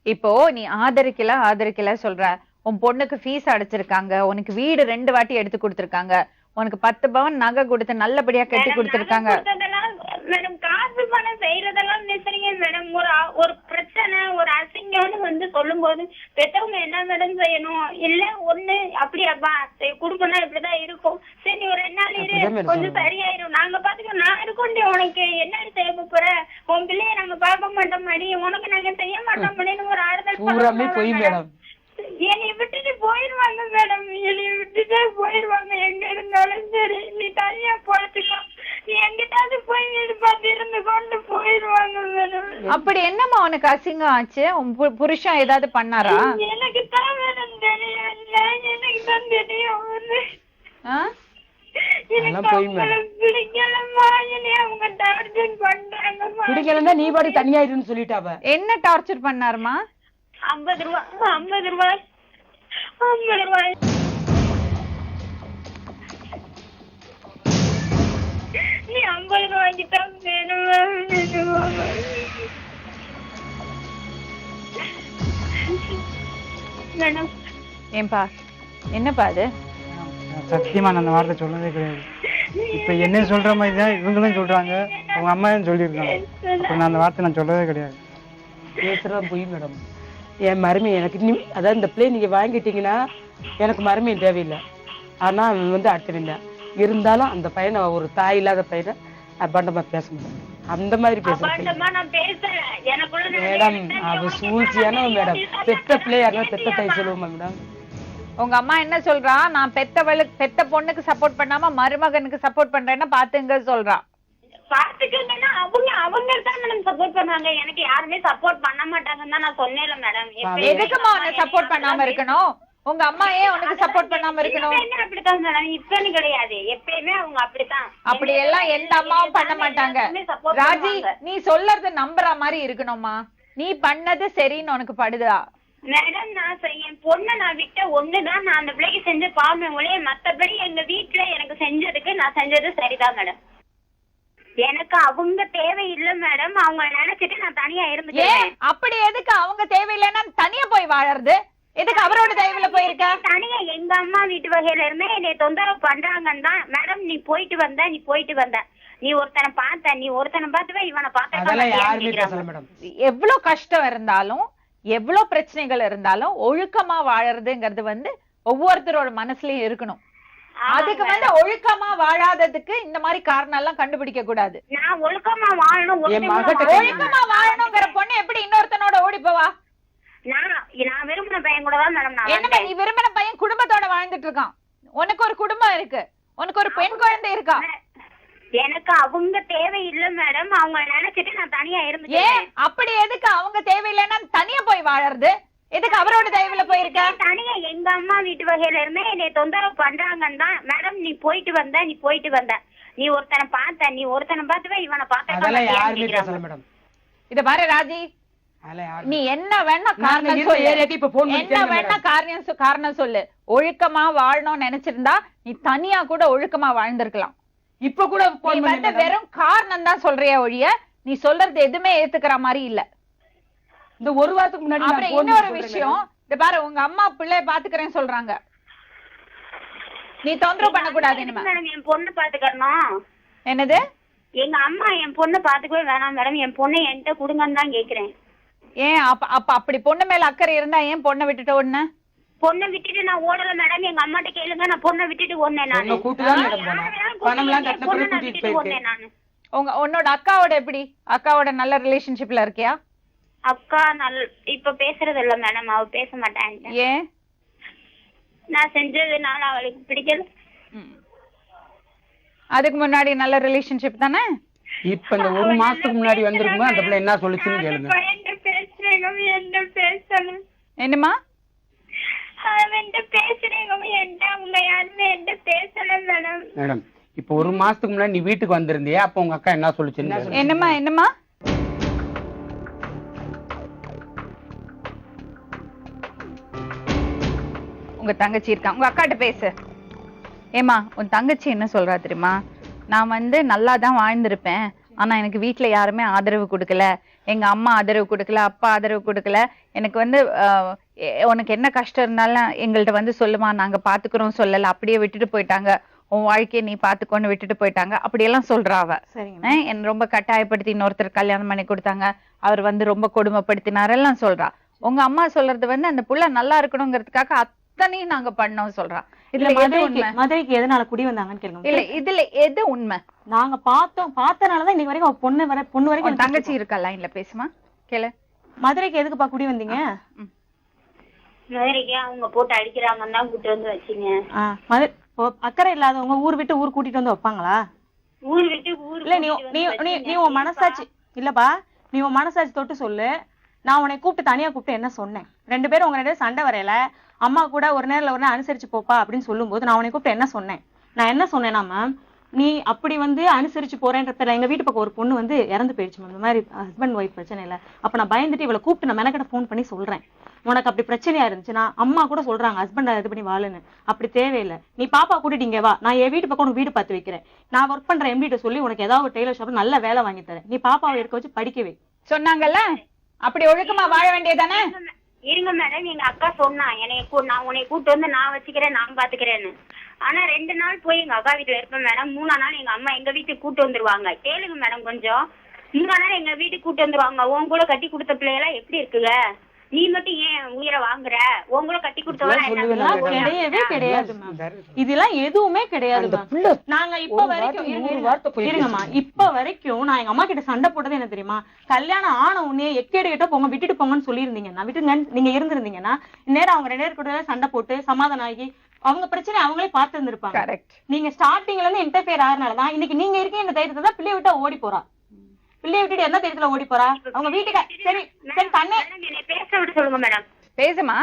இப்போ நீ ஆதரிக்கல சொல்ற. உன் பொண்ணுக்கு ஃபீஸ் அடைச்சிருக்காங்க, உனக்கு வீடு 2 வாட்டி எடுத்து கொடுத்திருக்காங்க, உனக்கு 10 பவுன் நகை கொடுத்து நல்லபடியா கட்டி கொடுத்திருக்காங்க. மேடம் காசு பணம் செய்யறதெல்லாம் நினைச்சீங்க மேடம். ஒரு பிரச்சனை ஒரு அசிங்கம்னு வந்து சொல்லும் போது பெற்றவங்க என்ன மேடம் செய்யணும்? இல்ல ஒண்ணு அப்படியாப்பா குடும்பம்னா இப்படிதான் இருக்கும். சரி ஒரு 2 நாள் இரு, கொஞ்சம் சரியாயிரும், நாங்க பாத்துக்கோ. நான் இருக்கோண்டி உனக்கு என்ன செய்ய போற? உன் பிள்ளைய நாங்க பார்க்க மாட்டோம் மாடி, உனக்கு நாங்க செய்ய மாட்டோம் அப்படின்னு ஒரு ஆறுதல். என்னை விட்டுட்டு போயிருவாங்க மேடம். என்னை விட்டுட்டே போயிருவாங்க. எங்க இருந்தாலும் சரி நீ தனியா போச்சுக்கோ, நீ எங்கிட்டாவது போய் வீடு பார்த்து இருந்து கொண்டு போயிருவாங்க மேடம். அப்படி என்னமா உனக்கு அசிங்கம் ஆச்சு? உன் புருஷன் ஏதாவது பண்ணாரா? எனக்கு தான் மேடம் தெரியும். எனக்கு தான் தெரியும். நீ பாடி தனியாயிருன்னு சொல்லிட்டாவ. என்ன டார்ச்சர் பண்ணாருமா? 50 ரூபாய். நீ 50 ரூபாய்க்கு தான் வேணும். மேடம் ஏன்பா, என்னப்பா அது? சத்தியமா நான் அந்த வார்த்தை சொல்லவே கிடையாது. இப்ப என்ன சொல்ற மாதிரி தான் இவங்களும் சொல்றாங்க, அவங்க அம்மாவும் சொல்லியிருக்காங்க. இப்ப நான் அந்த வார்த்தை நான் சொல்லவே கிடையாது. பேசுறதான் போய் மேடம். என் மருமை எனக்கு அதாவது இந்த பிள்ளை நீங்க வாங்கிட்டீங்கன்னா எனக்கு மருமையும் தேவையில்லை. ஆனா அவன் வந்து அடுத்த இருந்தாலும் அந்த பையனை ஒரு தாய் இல்லாத பையனை அபாண்டமா பேச முடியும். அந்த மாதிரி பேசுறேன் அபாண்டமா நான் பேசல. எனக்குள்ள நான் மேடம். பேசுறேன். அவ உனக்கு சூழ்ச்சியான நான் மேடம். பேசுறேன். பெத்த பிள்ளையா பெத்த தாய் சொல்லுவோமா மேடம்? உங்க அம்மா என்ன சொல்றா? நான் பெத்த பொண்ணுக்கு சப்போர்ட் பண்ணாம மருமகனுக்கு சப்போர்ட் பண்றேன்னா பாத்துங்க சொல்றா. பாத்துக்கங்கன்னா அவங்க தான் மேடம் சப்போர்ட் பண்ணுவாங்க. எனக்கு யாருமே சப்போர்ட் பண்ண மாட்டாங்கன்னு தான் நான் சொன்னேன்ல மேடம். எதுக்குமா உன்னை சப்போர்ட் பண்ணாம இருக்கணும்? உங்க அம்மா ஏன் உனக்கு சப்போர்ட் பண்ணாம இருக்கணும்? அப்படித்தான் மேடம். இப்பன்னு கிடையாது, எப்பயுமே அவங்க அப்படித்தான். அப்படி எல்லாம் எந்த அம்மாவும் பண்ண மாட்டாங்க. ராஜி, நீ சொல்றது நம்புற மாதிரி இருக்கணும்மா. நீ பண்ணது சரின்னு உனக்கு படுதா? மேடம் நான் என் பொண்ணை நான் விட்ட ஒண்ணுதான் நான் அந்த பிள்ளைக்கு செஞ்ச பாவம் ஒழிய மத்தபடி எங்க வீட்டுல எனக்கு செஞ்சதுக்கு நான் செஞ்சது சரிதான் மேடம். எனக்கு அவங்க தேவை இல்ல மேடம். அவங்க நினைச்சிட்டு நான் தனியா இருந்துட்டேன். அப்படி எதுக்கு அவங்க தேவையில்லைன்னா தனியா போய் வாழறது? எதுக்கு அவரோட தயவுல போயிருக்க? தனியா எங்க அம்மா வீட்டு வகையில இருந்தே என்னை தொந்தரவு பண்றாங்கன்னு தான் மேடம். நீ போயிட்டு வந்த நீ ஒருத்தனை பார்த்துவ இவனை அதெல்லாம் யாருமே பேசல பார்த்தா மேடம். எவ்வளவு கஷ்டம் இருந்தாலும் எவ்வளவு பிரச்சனைகள் இருந்தாலும் ஒழுக்கமா வாழறதுங்கிறது வந்து ஒவ்வொருத்தரோட மனசுலயும் இருக்கணும். அதுக்கு வந்து ஒழுக்கமா வாழாததுக்கு இந்த மாதிரி காரணம் எல்லாம் கண்டுபிடிக்க கூடாது. நான் ஒழுக்கமா வாழணும். என் மகட்ட ஒழுக்கமா வாழணுங்கிற பொண்ணு எப்படி இன்னொருத்தனோட ஓடி போவா? நான் விரும்பின பையன் கூட தான் மேடம் நான் என்ன நீ விரும்பின பையன் குடும்பத்தோட வாழ்ந்துட்டு இருக்கான். உனக்கு ஒரு குடும்பம் இருக்கு, உனக்கு ஒரு பெண் குழந்தை இருக்கா. எனக்கு அவங்க தேவை இல்ல மேடம். அவங்க நினைச்சிட்டு நான் தனியா ஏன் இருந்துட்டேன். அப்படி எதுக்கு அவங்க தேவையில்லைன்னா தனியா போய் வாழறது? எதுக்கு அவரோட தயவுல போயிருக்க? தனியா எங்க அம்மா வீட்டு வகையில இருந்தே என்னை தொந்தரவு பண்றாங்கன்னு தான் மேடம். நீ போயிட்டு வந்த நீ ஒருத்தனை பார்த்துவ இவனை அதெல்லாம் யாருமே பேசல பார்த்தா மேடம். இத பாரு ராஜி, நீ என்ன வேணா காரணம் சொல்லு, என்ன வேணா காரணம் சொல்லு. ஒழுக்கமா வாழணும்னு நினைச்சிருந்தா நீ தனியா கூட ஒழுக்கமா வாழ்ந்திருக்கலாம். இப்ப கூட நீ வந்து வெறும் காரணம் தான் சொல்றியா ஒழிய நீ சொல்றது எதுவுமே ஏத்துக்கிற மாதிரி இல்ல. இந்த ஒரு வாரத்துக்கு முன்னாடி அப்புறம் இன்னொரு விஷயம், இத பாரு உங்க அம்மா பிள்ளைய பாத்துக்கிறேன்னு சொல்றாங்க. நீ தொந்தரவு பண்ண கூடாது. மேடம் என் பொண்ணு பாத்துக்கணும். என்னது? எங்க அம்மா என் பொண்ணு பாத்துக்கவே வேணாம் மேடம். என் பொண்ணை என்கிட்ட கொடுங்கன்னு தான் கேக்குறேன். ஏன் அப்படி பொண்ணு மேல அக்கறை இருந்தா ஏன் பொண்ணை விட்டுட்டு ஓடுன? பொண்ணை விட்டுட்டு நான் ஓடல மேடம். எங்க அம்மாட்ட கேளுங்க. நான் பொண்ணை விட்டுட்டு ஓடுனேன். பொண்ணை கூட்டிதான் மேடம் போனேன். பணம்லாம் கட்டின பிறகு கூட்டிட்டு போயிருக்கேன். நானு உன்னோட அக்காவோட எப்படி? அக்காவோட நல்ல ரிலேஷன்ஷிப்ல இருக்கியா? அக்கா இப்ப பேசுறது இல்ல மேடம். அவ பேச மாட்டாங்க. ஏன்? நான் செஞ்சதுனால அவளுக்கு பிடிக்கல. அதுக்கு முன்னாடி நல்ல ரிலேஷன்ஷிப் தானே? இப்ப இந்த ஒரு மாசத்துக்கு முன்னாடி வந்திருக்கும்போது அந்த பிள்ளை என்ன சொல்லுச்சுன்னு கேளுங்க. என்ன பேசணும்? என்னமா மேடம் இப்ப ஒரு மாசத்துக்கு முன்னாடி நீ வீட்டுக்கு வந்திருந்தியா? அப்ப உங்க அக்கா என்ன சொல்லுச்சுன்னு கேளுங்க. என்னமா உங்க தங்கச்சி இருக்கா, உங்க அக்காட்ட பேசு. ஏமா உன் தங்கச்சி என்ன சொல்றா தெரியுமா? நான் வந்து நல்லா தான் வாழ்ந்திருப்பேன், ஆனா எனக்கு வீட்டுல யாருமே ஆதரவு கொடுக்கல, எங்க அம்மா ஆதரவு கொடுக்கல, அப்பா ஆதரவு கொடுக்கல. எனக்கு வந்து உனக்கு என்ன கஷ்டம் இருந்தாலும் எங்கள்கிட்ட வந்து சொல்லுமா, நாங்க பாத்துக்கிறோம் சொல்லல, அப்படியே விட்டுட்டு போயிட்டாங்க, உன் வாழ்க்கையை நீ பாத்துக்கோன்னு விட்டுட்டு போயிட்டாங்க, அப்படியெல்லாம் சொல்றா அவ. என்ன ரொம்ப கட்டாயப்படுத்தி இன்னொருத்தர் கல்யாணம் பண்ணி கொடுத்தாங்க, அவர் வந்து ரொம்ப கொடுமைப்படுத்தினார் எல்லாம் சொல்றா. உங்க அம்மா சொல்றது வந்து அந்த புள்ள நல்லா இருக்கணுங்கிறதுக்காக அத்தனையும் நாங்க பண்ணோம் சொல்றா. இதுல மதுரைக்கு எதனால குடி வந்தாங்கன்னு கேளுங்க. இல்ல இதுல எது உண்மை? நாங்க பார்த்தனாலதான் இன்னைக்கு வரைக்கும் அவ பொண்ணு வரைக்கும் தங்கச்சி இருக்கா லைன்ல, பேசுமா கேளு. மதுரைக்கு எதுக்குப்பா குடி வந்தீங்க? மதுரைக்கு அவங்க போட்டு அடிக்கிறாங்கன்னு தான் கூட்டு வந்து வச்சீங்க. அக்கறை இல்லாதவங்க ஊர் விட்டு ஊர் கூட்டிட்டு வந்து வைப்பாங்களா? ஊர் விட்டு ஊர் இல்ல நீ உன் மனசாட்சி இல்லப்பா, நீ உன் மனசாட்சி தொட்டு சொல்லு. நான் உன்னை கூப்பிட்டு தனியா கூப்பிட்டு என்ன சொன்னேன்? 2 பேரும் உங்க 2 பேரும் சண்டை வரையில அம்மா கூட ஒரு நேரம் அனுசரிச்சு போப்பா அப்படின்னு சொல்லும் போது நான் உன்னை கூப்பிட்டு என்ன சொன்னேன்? நான் என்ன சொன்னேன்னா மேம், நீ அப்படி வந்து அனுசரிச்சு போறேன்றதுல எங்க வீட்டு பக்கம் ஒரு பொண்ணு வந்து இறந்து போயிடுச்சு மேம், இந்த மாதிரி ஹஸ்பண்ட் ஒய்ஃப் பிரச்சனை இல்ல. அப்ப நான் பயந்துட்டு இவளை கூப்பிட்டு நான் மெனக்கிட்ட ஃபோன் பண்ணி சொல்றேன், உனக்கு அப்படி பிரச்சனையா இருந்துச்சுன்னா அம்மா கூட சொல்றாங்க ஹஸ்பண்ட் இது பண்ணி வாழுன்னு, அப்படி தேவையில்லை, நீ பாப்பா கூட்டிட்டு இங்க வா, நான் என் வீட்டு பக்கம் உனக்கு வீடு பார்த்து வைக்கிறேன், நான் ஒர்க் பண்ற எம்டிட்ட சொல்லி உனக்கு ஏதாவது ஒரு டெய்லர் ஷாப்ல நல்ல வேலை வாங்கி தரேன், நீ பாப்பாவை இருக்க வச்சு படிக்கவே சொன்னாங்கல்ல. அப்படி ஒழுக்கமா வாழ வேண்டியதானே? இருங்க மேடம், எங்க அக்கா சொன்னா நான் உன்னை கூட்டு வந்து நான் வச்சுக்கிறேன், நான் பாத்துக்கிறேன்னு. ஆனா 2 நாள் போய் எங்க அக்கா வீட்டுல இருப்பேன் மேடம். 3ஆம் நாள் எங்க அம்மா எங்க வீட்டுக்கு கூட்டு வந்துருவாங்க. கேளுங்க மேடம் கொஞ்சம். 3ஆம் நாள் எங்க வீட்டுக்கு கூட்டு வந்துருவாங்க. உன் கூட கட்டி கொடுத்த பிள்ளையெல்லாம் எப்படி இருக்குங்க? நீ மட்டும் ஏன் உயிரை வாங்குற, உங்களை கட்டி கொடுத்தவங்க இதெல்லாம் கிடையவே கிடையாது மேம். இதெல்லாம் எதுவுமே கிடையாது மேம். நாங்க இப்ப வரைக்கும் இருங்கம்மா, இப்ப வரைக்கும் நான் எங்க அம்மா கிட்ட சண்டை போட்டது என்ன தெரியுமா, கல்யாணம் ஆன உடனே எக்கேடு கேட்ட போங்க விட்டுட்டு போங்கன்னு சொல்லியிருந்தீங்கன்னா, விட்டுங்க நீங்க இருந்திருந்தீங்கன்னா இந்நேரம் அவங்க 2 பேர் கூட சண்டை போட்டு சமாதானம் ஆகி அவங்க பிரச்சனை அவங்களே பார்த்து இருந்திருப்பாங்க. நீங்க ஸ்டார்டிங்ல இருந்து இன்டர்ஃபியர் ஆகிறதுனாலதான் இன்னைக்கு நீங்க இருக்கீங்க. இந்த தைரியத்தை தான் பிள்ளைய விட்டா ஓடி போறா. பிள்ளைய விட்டுட்டு என்ன தைரியத்துல ஓடி போறா? அவங்க வீட்டுக்கு சரி சரி தண்ணே பேச விட்டு சொல்லுங்க மேடம். பேசுமா.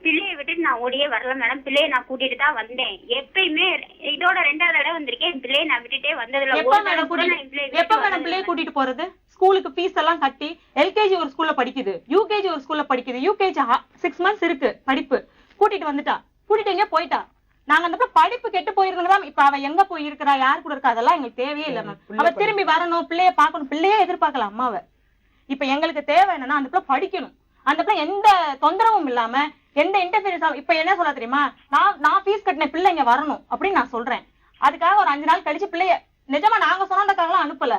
பிள்ளைய விட்டுட்டு நான் ஓடியே வரல மேடம். பிள்ளைய நான் கூட்டிட்டு தான் வந்தேன். எப்பயுமே இதோட 2வது தடவை வந்திருக்கேன். பிள்ளைய நான் விட்டுட்டே வந்ததில்ல. எப்ப மேடம் பிள்ளைய கூட்டிட்டு போறது? ஸ்கூலுக்கு ஃபீஸ் எல்லாம் கட்டி எல்கேஜி ஒரு ஸ்கூல்ல படிக்குது, யூகேஜி ஒரு ஸ்கூல்ல படிக்குது. யூகேஜி 6 months இருக்கு படிப்பு. கூட்டிட்டு வந்துட்டா, கூட்டிட்டு எங்க போயிட்டா. நாங்க அந்த படிப்பு கெட்டு போயிருந்தோம். இப்ப அவ எங்க போய் இருக்கிறா, யார் கூட இருக்கா, அதெல்லாம் எங்களுக்கு தேவையே இல்ல மேம். அவ திரும்பி வரணும், பிள்ளைய பாக்கணும், பிள்ளையே எதிர்பார்க்கலாம் அம்மாவை. இப்ப எங்களுக்கு தேவை என்னன்னா அந்த பிள்ளை படிக்கணும். அந்த பிள்ளை எந்த தொந்தரவும் இல்லாம எந்த இன்டர்ஃபியரன்ஸ். இப்ப என்ன சொல்ல தெரியுமா, நான் ஃபீஸ் கட்டின பிள்ளை இங்க வரணும் அப்படின்னு நான் சொல்றேன். அதுக்காக ஒரு 5 நாள் கழிச்சு பிள்ளைய நிஜமா நாங்க சொன்னதுக்காக அனுப்பல.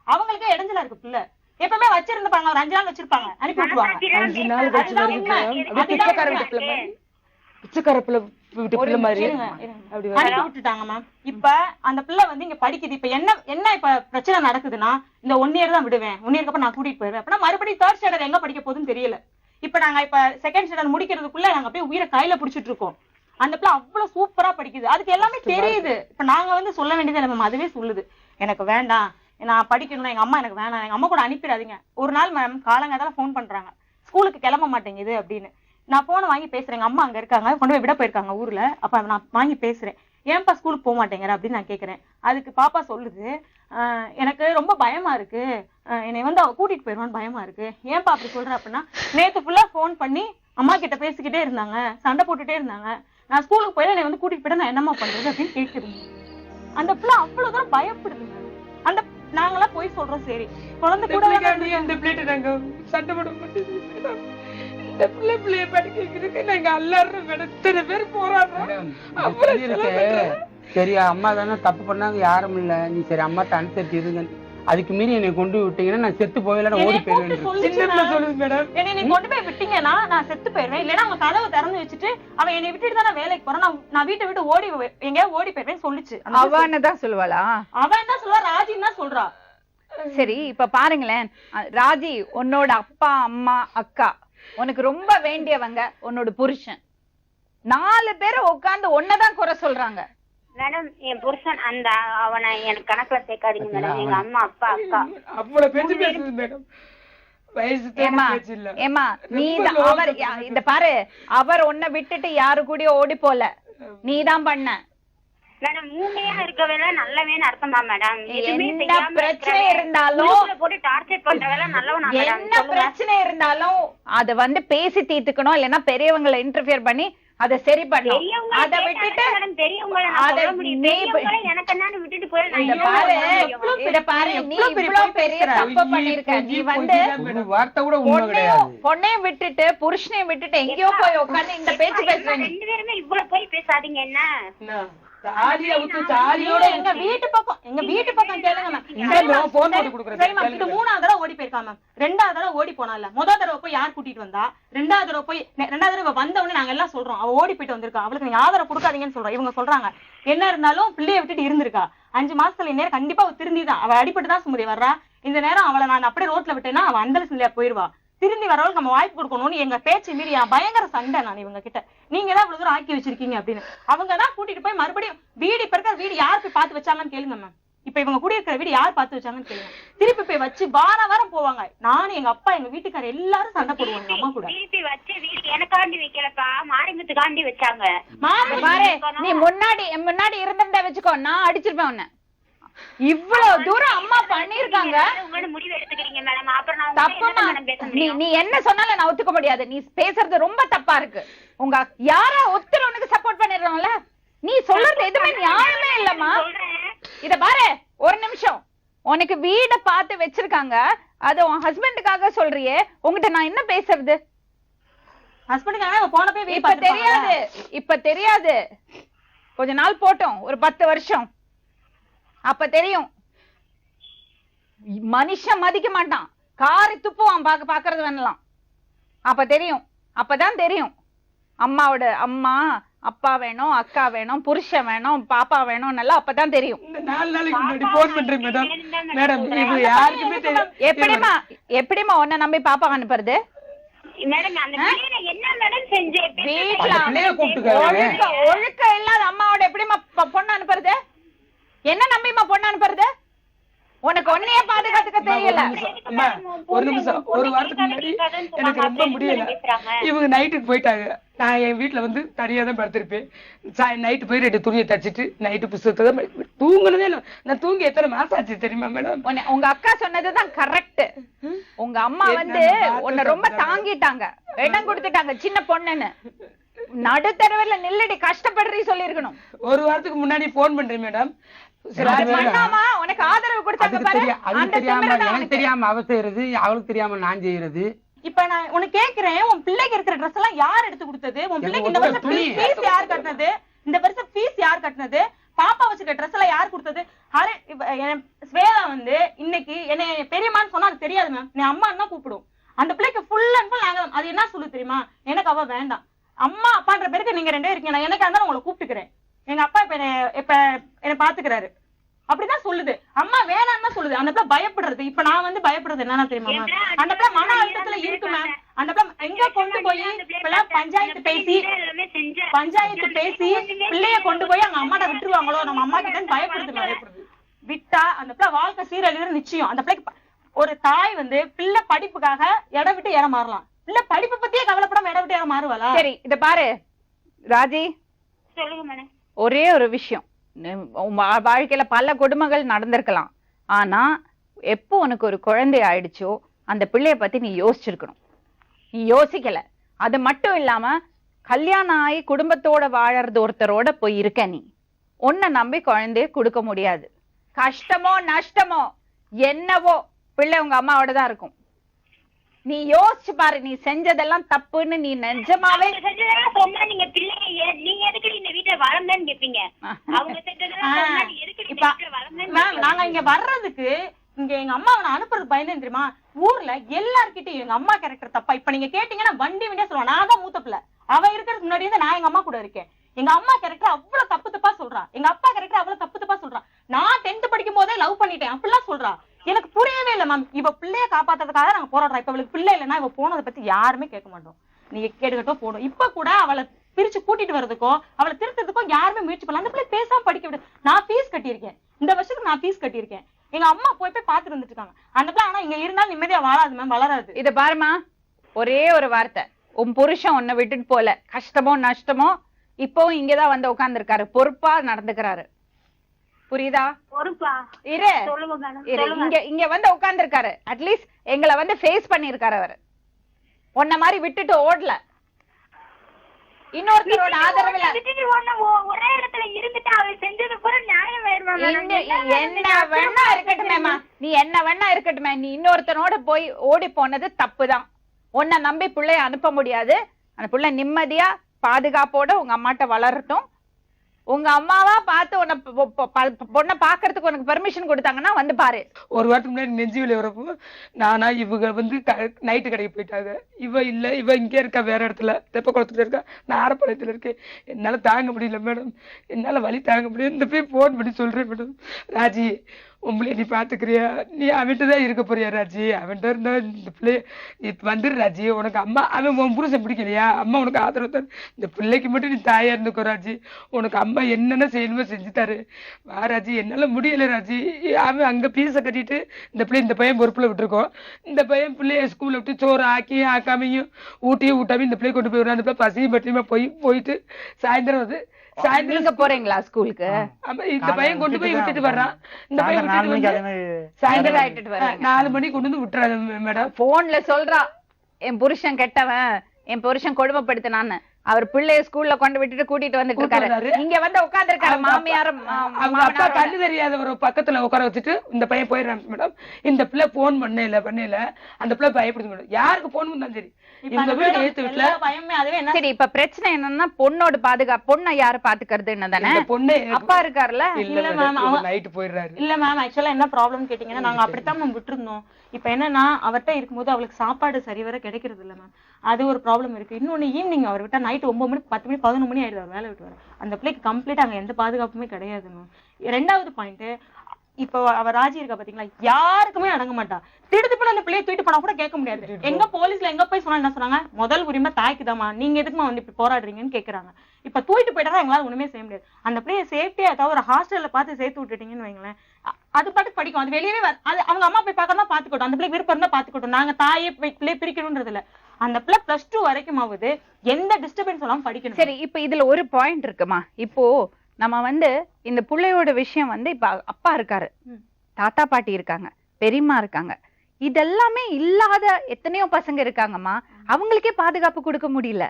அவங்களுக்கே இடைஞ்சலா இருக்கு. பிள்ளை எப்பவுமே வச்சிருந்துப்பாங்க, ஒரு 5 நாள் வச்சிருப்பாங்க, அனுப்பி விட்டுருவாங்க. 5 நாள் பிச்சைக்கார பிள்ளை வீட்டு பிள்ளை மாதிரி அனுப்பி விட்டுட்டாங்க மேம். இப்ப அந்த பிள்ளை வந்து இங்க படிக்குது. இப்ப என்ன இப்ப பிரச்சனை நடக்குதுன்னா, இந்த 1 year தான் விடுவேன், 1 year அப்புறம் நான் கூட்டிட்டு போயிருவேன். அப்படின்னா மறுபடியும் 3rd standard எங்க படிக்க போகுதுன்னு தெரியல. இப்ப நாங்க இப்ப 2nd standard முடிக்கிறதுக்குள்ள நாங்க போய் உயிரை கையில புடிச்சிட்டு இருக்கோம். அந்த பிள்ளை அவ்வளவு சூப்பரா படிக்குது. அதுக்கு எல்லாமே தெரியுது. இப்ப நாங்க வந்து சொல்ல வேண்டியது இல்லை மேம். அதுவே சொல்லுது எனக்கு வேண்டாம், நான் படிக்கணும்னா எங்க அம்மா எனக்கு வேணாம், எங்க அம்மா கூட அனுப்பிடாதீங்க. ஒரு நாள் மேம் காலங்காத்தால போன் பண்றாங்க, ஸ்கூலுக்கு கிளம்ப மாட்டேங்குது அப்படின்னு. நான் போனை வாங்கி பேசுறேன். எங்க அம்மா அங்க இருக்காங்க, கொண்டு போய் விட போயிருக்காங்க ஊர்ல. அப்ப நான் வாங்கி பேசுறேன், ஏன்பா ஸ்கூலுக்கு போக மாட்டேங்கிற அப்படின்னு நான் கேக்குறேன். அதுக்கு பாப்பா சொல்லுது, எனக்கு ரொம்ப பயமா இருக்கு, என்னை வந்து அவ கூட்டிட்டு போயிருவான்னு பயமா இருக்கு. ஏன்பா அப்படி சொல்ற அப்படின்னா, நேத்து ஃபுல்லா போன் பண்ணி அம்மா கிட்ட பேசிக்கிட்டே இருந்தாங்க, சண்டை போட்டுட்டே இருந்தாங்க, நான் ஸ்கூலுக்கு போயில என்னை வந்து கூட்டிட்டு போயிட்டா நான் என்னம்மா பண்றது அப்படின்னு கேக்குதுங்க. அந்த பிள்ளை அவ்வளவுதான் பயப்படுது. அந்த நாங்களாம் போய் சொல்றோம், சரி குழந்தை கூட அந்த பிள்ளைகிட்ட நாங்க சண்டை போட மாட்டேன். இந்த பிள்ளைய படிக்க வைக்கிறதுக்கு நாங்க எல்லாரும் எத்தனை பேர் போராடுறோம். சரி அம்மா தானே தப்பு பண்ணாங்க, யாரும் இல்ல, நீ சரி அம்மாட்ட அனுசரிச்சு இருங்க. அதுக்கு மீறி என்னை கொண்டு விட்டீங்கன்னா நான் செத்து போயில ஓடி போயிருவேன். என்னை நீ கொண்டு போய் விட்டீங்கன்னா நான் செத்து போயிருவேன். இல்லைன்னா அவங்க கதவை திறந்து வச்சுட்டு அவன் என்னை விட்டுட்டு தான் நான் வேலைக்கு போறேன், நான் வீட்டை விட்டு ஓடி எங்கேயாவது ஓடி போயிருவேன்னு சொல்லிச்சு. அவன்தான் சொல்லுவாளா? அவன் தான் சொல்லுவா, ராஜின்னு தான் சொல்றா. சரி இப்ப பாருங்களேன் ராஜி, உன்னோட அப்பா அம்மா அக்கா உனக்கு ரொம்ப வேண்டியவங்க, உன்னோட புருஷன், 4 பேர் உட்கார்ந்து ஒன்னதான் குறை சொல்றாங்க. மேடம் என் புருஷன் அந்த அவனை எனக்கு கணக்குல சேர்க்காதீங்க மேடம். எங்க அம்மா அப்பா அக்கா அவ்வளவு பேச்சு பேசுது மேடம். ஏமா நீ அவர் இந்த பாரு, அவர் உன்னை விட்டுட்டு யாரு கூடயோ ஓடி போல, நீதான் பண்ண. மேடம் மூங்கையா இருக்கவேல நல்லவேன்னு அர்த்தமா மேடம்? என்ன பிரச்சனை இருந்தாலும் போட்டு டார்ச்சர் பண்றவேல நல்லவனா மேடம்? என்ன பிரச்சனை இருந்தாலும் அத வந்து பேசி தீர்த்துக்கணும், இல்லன்னா பெரியவங்களை இன்டர்ஃபியர் பண்ணி அதை சரி பண்ணணும். அத விட்டுட்டு எனக்கு என்னன்னு விட்டுட்டு போய் நீ இவ்வளவு பெரிய தப்பு பண்ணிருக்க. நீ வந்து பொண்ணையும் விட்டுட்டு புருஷனையும் விட்டுட்டு எங்கேயோ போய் உட்கார்ந்து இந்த பேச்சு பேசுறேன். 2 பேருமே இவ்வளவு போய் பேசாதீங்க. என்ன எங்க வீட்டு பக்கம் கேளுங்க மேம். இது 3வது தடவை ஓடி போயிருக்கா மேம். 2வது தடவை ஓடி போனா இல்ல, முதல் தடவை போய் யார் கூட்டிட்டு வந்தா, 2வது தடவை வந்த உடனே நாங்க எல்லாம் சொல்றோம் அவ ஓடி போயிட்டு வந்திருக்கா, அவளுக்கு நீங்க ஆதரவு கொடுக்காதீங்கன்னு சொல்றோம். இவங்க சொல்றாங்க என்ன இருந்தாலும் பிள்ளைய விட்டுட்டு இருந்திருக்கா, 5 மாசத்துல நேரம் கண்டிப்பா அவ திருந்திதான், அவ அடிபட்டுதான் சுமதி வர்றா. இந்த நேரம் அவளை நான் அப்படியே ரோட்ல விட்டேன்னா அவ அந்த சிலையா போயிருவா. திரும்பி வரவளுக்கு நம்ம வாய்ப்பு கொடுக்கணும்னு எங்க பேச்சு மீறி பயங்கர சண்டை நான் இவங்க கிட்ட. நீங்க தான் இவ்வளவு தூரம் ஆக்கி வச்சிருக்கீங்க அப்படின்னு. அவங்கதான் கூட்டிட்டு போய் மறுபடியும் வீடு இப்ப இருக்கிற வீடு யார் போய் பாத்து வச்சாங்கன்னு கேளுங்க மேம். இப்ப இவங்க கூடி இருக்கிற வீடு யார் பாத்து வச்சாங்கன்னு கேளுங்க. திருப்பி போய் வச்சு வாரம் போவாங்க. நானும் எங்க அப்பா எங்க வீட்டுக்காரர் எல்லாரும் சண்டை போடுவாங்க அம்மா கூட. திருப்பி வச்சு வீடு எனக்காண்டி வைக்கலப்பா, மாரிமுத்துக்காண்டி வச்சாங்க. பாரு நீ முன்னாடி இருந்திருந்தா வச்சுக்கோ, நான் அடிச்சிருப்பேன் உன்னை. இவ்வளவு தூரம் அம்மா பண்ணிருக்காங்க. தப்புமா, நீ என்ன சொன்னாலும் நான் ஒத்துக்க முடியாது. நீ பேசுறது ரொம்ப தப்பா இருக்கு. உங்க யாரா ஒருத்தர் உனக்கு சப்போர்ட் பண்ணிடுறாங்கல்ல, நீ சொல்றது எதுவுமே நியாயமே இல்லம்மா. இத பாரு, ஒரு நிமிஷம், உனக்கு வீட பார்த்து வச்சிருக்காங்க, அது உன் ஹஸ்பண்டுக்காக சொல்றியே, உங்ககிட்ட நான் என்ன பேசுறது? ஹஸ்பண்டுக்காக போன போய் இப்ப தெரியாது, கொஞ்ச நாள் போட்டோம், ஒரு 10 வருஷம், அப்ப தெரியும். மனுஷன் மதிக்க மாட்டான், காரி துப்புவான் பாக்குறது வேணலாம். அப்ப தெரியும், அப்பதான் தெரியும். அம்மாவோட அம்மா அப்பா வேணும், அக்கா வேணும், புருஷன் வேணும், பாப்பா வேணும் எல்லாம் அப்பதான் தெரியும். இந்த 4 நாளைக்கு முன்னாடி போன் பண்றேன் மேடம். மேடம் இது யாருக்குமே தெரியும். எப்படிமா உன்னை நம்பி பாப்பா அனுப்புறது? மேடம் அந்த பிள்ளைய என்ன மேடம் செஞ்சேன்? வீட்டுல பிள்ளைய கூப்பிட்டுக்க. ஒழுக்கம் இல்லாத அம்மாவோட எப்படிமா பொண்ணு அனுப்புறது? என்ன நம்பிமா பொண்ணு அனுப்புறது? உனக்கு ஒன்னையே பாதுகாத்துக்க தெரியல. அம்மா ஒரு நிமிஷம், ஒரு வாரத்துக்கு முன்னாடி எனக்கு ரொம்ப முடியல. இவங்க நைட்டுக்கு போயிட்டாங்க. நான் என் வீட்டுல வந்து தனியா தான் படுத்திருப்பேன். நைட்டு போய் 2 துணியை தச்சுட்டு நைட்டு புத்தகத்தை தான் தூங்குனதே இல்லை. நான் தூங்கி எத்தனை மாசம் ஆச்சு தெரியுமா மேடம்? உங்க அக்கா சொன்னதுதான் கரெக்ட். உங்க அம்மா வந்து உன்னை ரொம்ப தாங்கிட்டாங்க, இடம் கொடுத்துட்டாங்க சின்ன பொண்ணுன்னு. நடுத்தரவுல நில்லடி கஷ்டப்படுறீ சொல்லி இருக்கணும். ஒரு வாரத்துக்கு முன்னாடி போன் பண்றேன் மேடம். உனக்கு ஆதரவு கொடுத்தாங்க பாரு. எனக்கு தெரியாம அவ செய்யறது, அவளுக்கு தெரியாம நான் செய்யறது. இப்ப நான் உனக்கு கேக்குறேன், உன் பிள்ளைக்கு இருக்கிற ட்ரெஸ் எல்லாம் யார் எடுத்து கொடுத்தது? உன் பிள்ளைக்கு இந்த வருஷம் ஃபீஸ் யார் கட்டினது? இந்த வருஷம் ஃபீஸ் யார் கட்டினது? பாப்பா வச்சுக்க ட்ரெஸ் எல்லாம் யார் கொடுத்தது? ஸ்வேதா வந்து இன்னைக்கு என்ன பெரியம்மான்னு சொன்னா அது தெரியாது மேம், நீ அம்மான்னு தான் கூப்பிடும். அந்த பிள்ளைக்கு ஃபுல் அண்ட் ஃபுல் நாங்க அது என்ன சொல்லு தெரியுமா, எனக்கு அவ வேண்டாம், அம்மா அப்பான்ற பேருக்கு நீங்க 2 இருக்கீங்க, நான் எனக்கு இருந்தாலும் உங்களை கூப்பிட்டுக்கிறேன், எங்க அப்பா இப்ப என்ன பாத்துக்கிறாரு அப்படிதான் சொல்லுது. அம்மா வேணான்னு தான் சொல்லுது. அந்த பிள்ளை பயப்படுறது. இப்ப நான் வந்து பயப்படுறது என்னன்னா தெரியுமா, அந்த பிள்ளை மன அழுத்தத்துல இருக்கு மேம். அந்த பிள்ளை எங்க கொண்டு போய் பஞ்சாயத்து பேசி பிள்ளைய கொண்டு போய் அங்க அம்மாட்ட விட்டுருவாங்களோ, நம்ம அம்மா கிட்ட பயப்படுது. விட்டா அந்த பிள்ளை வாழ்க்கை சீரழிவு நிச்சயம். அந்த பிள்ளைக்கு ஒரு தாய் வந்து பிள்ளை படிப்புக்காக இடம் விட்டு இடம் மாறலாம், பிள்ளை படிப்பு பத்தியே கவலைப்படாம இடம் விட்டு இடம் மாறுவாளா? சரி இத பாரு ராஜி, சொல்லுங்க மேடம். ஒரே ஒரு விஷயம், வாழ்க்கையில பல கொடுமைகள் நடந்திருக்கலாம், ஆனா எப்போ உனக்கு ஒரு குழந்தை ஆயிடுச்சோ அந்த பிள்ளைய பத்தி நீ யோசிச்சிருக்கணும். நீ யோசிக்கல. அது மட்டும் இல்லாம கல்யாணம் ஆகி குடும்பத்தோட வாழறது ஒருத்தரோட போய் இருக்க, நீ உன்னை நம்பி குழந்தைய கொடுக்க முடியாது. கஷ்டமோ நஷ்டமோ என்னவோ பிள்ளை உங்க அம்மாவோட தான் இருக்கும். நீ யோசிச்சு பாரு, நீ செஞ்சதெல்லாம் தப்புன்னு நீ நிஜமாவே சொன்னா நீங்க பிள்ளைங்க நீங்க எதுக்கு இந்த வீட்டுல வளர்ந்தேன்னு கேப்பீங்க. அவங்க செஞ்சதெல்லாம் சொன்னா நீ எதுக்கு இந்த வீட்டுல வளர்ந்தேன்னு. நாங்க இங்க வர்றதுக்கு இங்க எங்க அம்மா அவனை அனுப்புறது பயந்து தெரியுமா, ஊர்ல எல்லார்கிட்டயும் எங்க அம்மா கேரக்டர் தப்பா. இப்ப நீங்க கேட்டீங்கன்னா வண்டி வண்டியா சொல்லுவான், நான் தான் மூத்த பிள்ளை, அவ இருக்கிறதுக்கு முன்னாடி இருந்து நான் எங்க அம்மா கூட இருக்கேன். எங்க அம்மா கேரக்டர் அவ்வளவு தப்பு தப்பா சொல்றான், எங்க அப்பா கேரக்டர் அவ்வளவு தப்பு தப்பா சொல்றான். நான் 10th படிக்கும் போதே லவ் பண்ணிட்டேன் அப்படிலாம் சொல்றா. எனக்கு புரியவே இல்லை மேம். இவ பிள்ளைய காப்பாத்துறதுக்காக நாங்க போராடுறோம். இப்ப அவளுக்கு பிள்ளை இல்லைன்னா இவ போனதை பத்தி யாருமே கேட்க மாட்டோம். நீங்க கேட்டுக்கிட்டோ போடும். இப்ப கூட அவளை பிரிச்சு கூட்டிட்டு வர்றதுக்கோ அவளை திருத்ததுக்கோ யாருமே முயற்சி பண்ணல. அந்த பிள்ளை பேசாம படிக்க விடு. நான் ஃபீஸ் கட்டியிருக்கேன், இந்த வருஷத்துக்கு நான் ஃபீஸ் கட்டியிருக்கேன். எங்க அம்மா போய் பாத்துட்டு வந்துட்டு இருக்காங்க. அந்த பிள்ளை ஆனா இங்க இருந்தாலும் நிம்மதியா வாழாது மேம், வளராது. இத பாருமா, ஒரே ஒரு வார்த்தை, உன் புருஷன் உன்னை விட்டுட்டு போல, கஷ்டமோ நஷ்டமோ இப்பவும் இங்கதான் வந்து உட்கார்ந்துருக்காரு, பொறுப்பா நடந்துக்கிறாரு, புரியுதா? பொறுப்பா இரு சொல்லுங்க மேடம். இங்க வந்து உட்கார்ந்துருக்காரு. அட்லீஸ்ட் எங்களை வந்து ஃபேஸ் பண்ணிருக்காரு. அவரு உன்ன மாதிரி விட்டுட்டு ஓடல. இன்னொருத்தரோட ஆதரவுல ஒரே இடத்துல இருந்துட்டு அவ செஞ்சது கூட நியாயம் என்ன வேணா இருக்கட்டுமேமா, நீ என்ன வேணா இருக்கட்டுமே, நீ இன்னொருத்தனோட போய் ஓடி போனது தப்புதான். உன்னை நம்பி பிள்ளைய அனுப்ப முடியாது. அந்த பிள்ளை நிம்மதியா பாதுகாப்போட உங்க அம்மாட்ட வளரட்டும். உங்க அம்மாவா பார்த்து உன்னை பொண்ணை பாக்குறதுக்கு உனக்கு பெர்மிஷன் கொடுத்தாங்கன்னா வந்து பாரு. ஒரு வாரத்துக்கு முன்னாடி நெஞ்சு வலி வரப்போ நானா இவங்க வந்து நைட்டு கடைக்கு போயிட்டாங்க. இவ இல்ல, இவ இங்க இருக்கா, வேற இடத்துல தெப்பக்குளத்துல இருக்கா, நான் ஆரப்பாளையத்துல இருக்கேன். என்னால தாங்க முடியல மேடம், என்னால வலி தாங்க முடியல. இந்த போய் போன் பண்ணி சொல்றேன் மேடம், ராஜி உங்களை நீ பாத்துக்கிறியா, நீ அவன்கிட்ட தான் இருக்க போறியா ராஜி, அவன்கிட்ட இருந்தா இந்த பிள்ளைய இப்ப வந்துரு ராஜி, உனக்கு அம்மா அவன் உன் புருஷன் பிடிக்கலையா, அம்மா உனக்கு ஆதரவு தான், இந்த பிள்ளைக்கு மட்டும் நீ தாயா இருந்துக்கோ ராஜி, உனக்கு அம்மா என்னென்ன செய்யணுமோ செஞ்சு தாரு, வா ராஜி, என்னால முடியல ராஜி. அவன் அங்க பீஸை கட்டிட்டு இந்த பிள்ளை இந்த பையன் பொறுப்புல விட்டுருக்கோம். இந்த பையன் பிள்ளைய ஸ்கூல்ல விட்டு சோறு ஆக்கியும் ஆக்காமையும் ஊட்டியும் ஊட்டாமையும் இந்த பிள்ளைய கொண்டு போய் விடுறான். அந்த பிள்ளை பசியும் பட்டியுமா போயிட்டு சாயந்தரம் வந்து சாயந்தரம் போறீங்களா ஸ்கூலுக்கு? இந்த பையன் கொண்டு போய் விட்டுட்டு வர்றான். இந்த பையன் சாயந்தரம் 4 மணிக்கு கொண்டு வந்து விட்டுறாரு மேடம். போன்ல சொல்றா, என் புருஷன் கெட்டவன், என் புருஷன் கொடுமைப்படுத்தினான்னு. அவர் பிள்ளைய ஸ்கூல்ல கொண்டு விட்டுட்டு கூட்டிட்டு வந்துட்டு இருக்காரு. வந்தாரு. இங்க வந்து உட்கார்ந்து இருக்காரு மாமியாரும் அவங்க அப்பா கண்ணு தெரியாதவரை பக்கத்துல உட்கார வச்சுட்டு இந்த பையன் போயிடுறான் மேடம். இந்த பிள்ளை போன் பண்ணல அந்த பிள்ளை பயப்படுது மேடம். யாருக்கு போன் பண்ணாலும் சரி இந்த வீட்டுல ஏத்து வீட்டுல பயமே. அதுவே என்ன சரி, இப்ப பிரச்சனை என்னன்னா பொண்ணோட பாதுகாப்பு, பொண்ணை யாரு பாத்துக்கிறதுன்னு தானே. இந்த பொண்ணு அப்பா இருக்காருல்ல. இல்ல மேம் நைட்டு போயிடுறாரு. இல்ல மேம், ஆக்சுவலா என்ன ப்ராப்ளம் கேட்டீங்கன்னா நாங்க அப்படித்தான் மேம் விட்டுருந்தோம். இப்ப என்னன்னா அவர்கிட்ட இருக்கும்போது அவளுக்கு சாப்பாடு சரிவர கிடைக்கிறது இல்ல மேம். அது ஒரு ப்ராப்ளம் இருக்கு. இன்னொன்னு ஈவினிங் அவர் விட்டா நைட் 9 மணி 10 மணி 11 மணி ஆயிடுது அவர் வேலை விட்டு வர. அந்த பிள்ளைக்கு கம்ப்ளீட் அங்க எந்த பாதுகாப்புமே கிடையாது மேம். ரெண்டாவது பாயிண்ட், இப்போ அவ ராஜி இருக்கா பாத்தீங்களா, யாருக்குமே அடங்க மாட்டா. திடுதிப்புல அந்த பிள்ளைய தூக்கிட்டு போனா கூட கேட்க முடியாது. எங்க போலீஸ்ல எங்க போய் சொன்னா என்ன சொன்னாங்க, முதல் உரிமை தாய்க்குதாமா, நீங்க எதுக்குமா வந்து இப்படி போராடுறீங்கன்னு கேக்குறாங்க. இப்ப தூக்கிட்டு போயிட்டா எங்களால ஒண்ணுமே செய்ய முடியாது. அந்த பிள்ளைய சேஃப்டியா ஏதாவது ஒரு ஹாஸ்டல்ல பார்த்து சேர்த்து விட்டுட்டீங்கன்னு வைங்களேன், அது பாட்டு படிக்கும். அது வெளியவே அது அவங்க அம்மா போய் பார்க்கறதா பாத்துக்கட்டும், அந்த பிள்ளை விருப்பம் இருந்தா பாத்துக்கட்டும். நாங்க தாயே பிள்ளைய பிரிக்கணும்ன்றது இல்ல. அந்த பிள்ளை +2 வரைக்கும் ஆகுது, எந்த டிஸ்டர்பன்ஸ் எல்லாம் படிக்கணும். சரி, இப்ப இதுல ஒரு பாயிண்ட் இருக்குமா. இப்போ நம்ம வந்து இந்த பிள்ளையோட விஷயம் வந்து இப்ப அப்பா இருக்காரு, தாத்தா பாட்டி இருக்காங்க, பெரியம்மா இருக்காங்க, இதெல்லாமே இல்லாத எத்தனையோ பசங்க இருக்காங்கம்மா. அவங்களுக்கே பாதுகாப்பு கொடுக்க முடியல.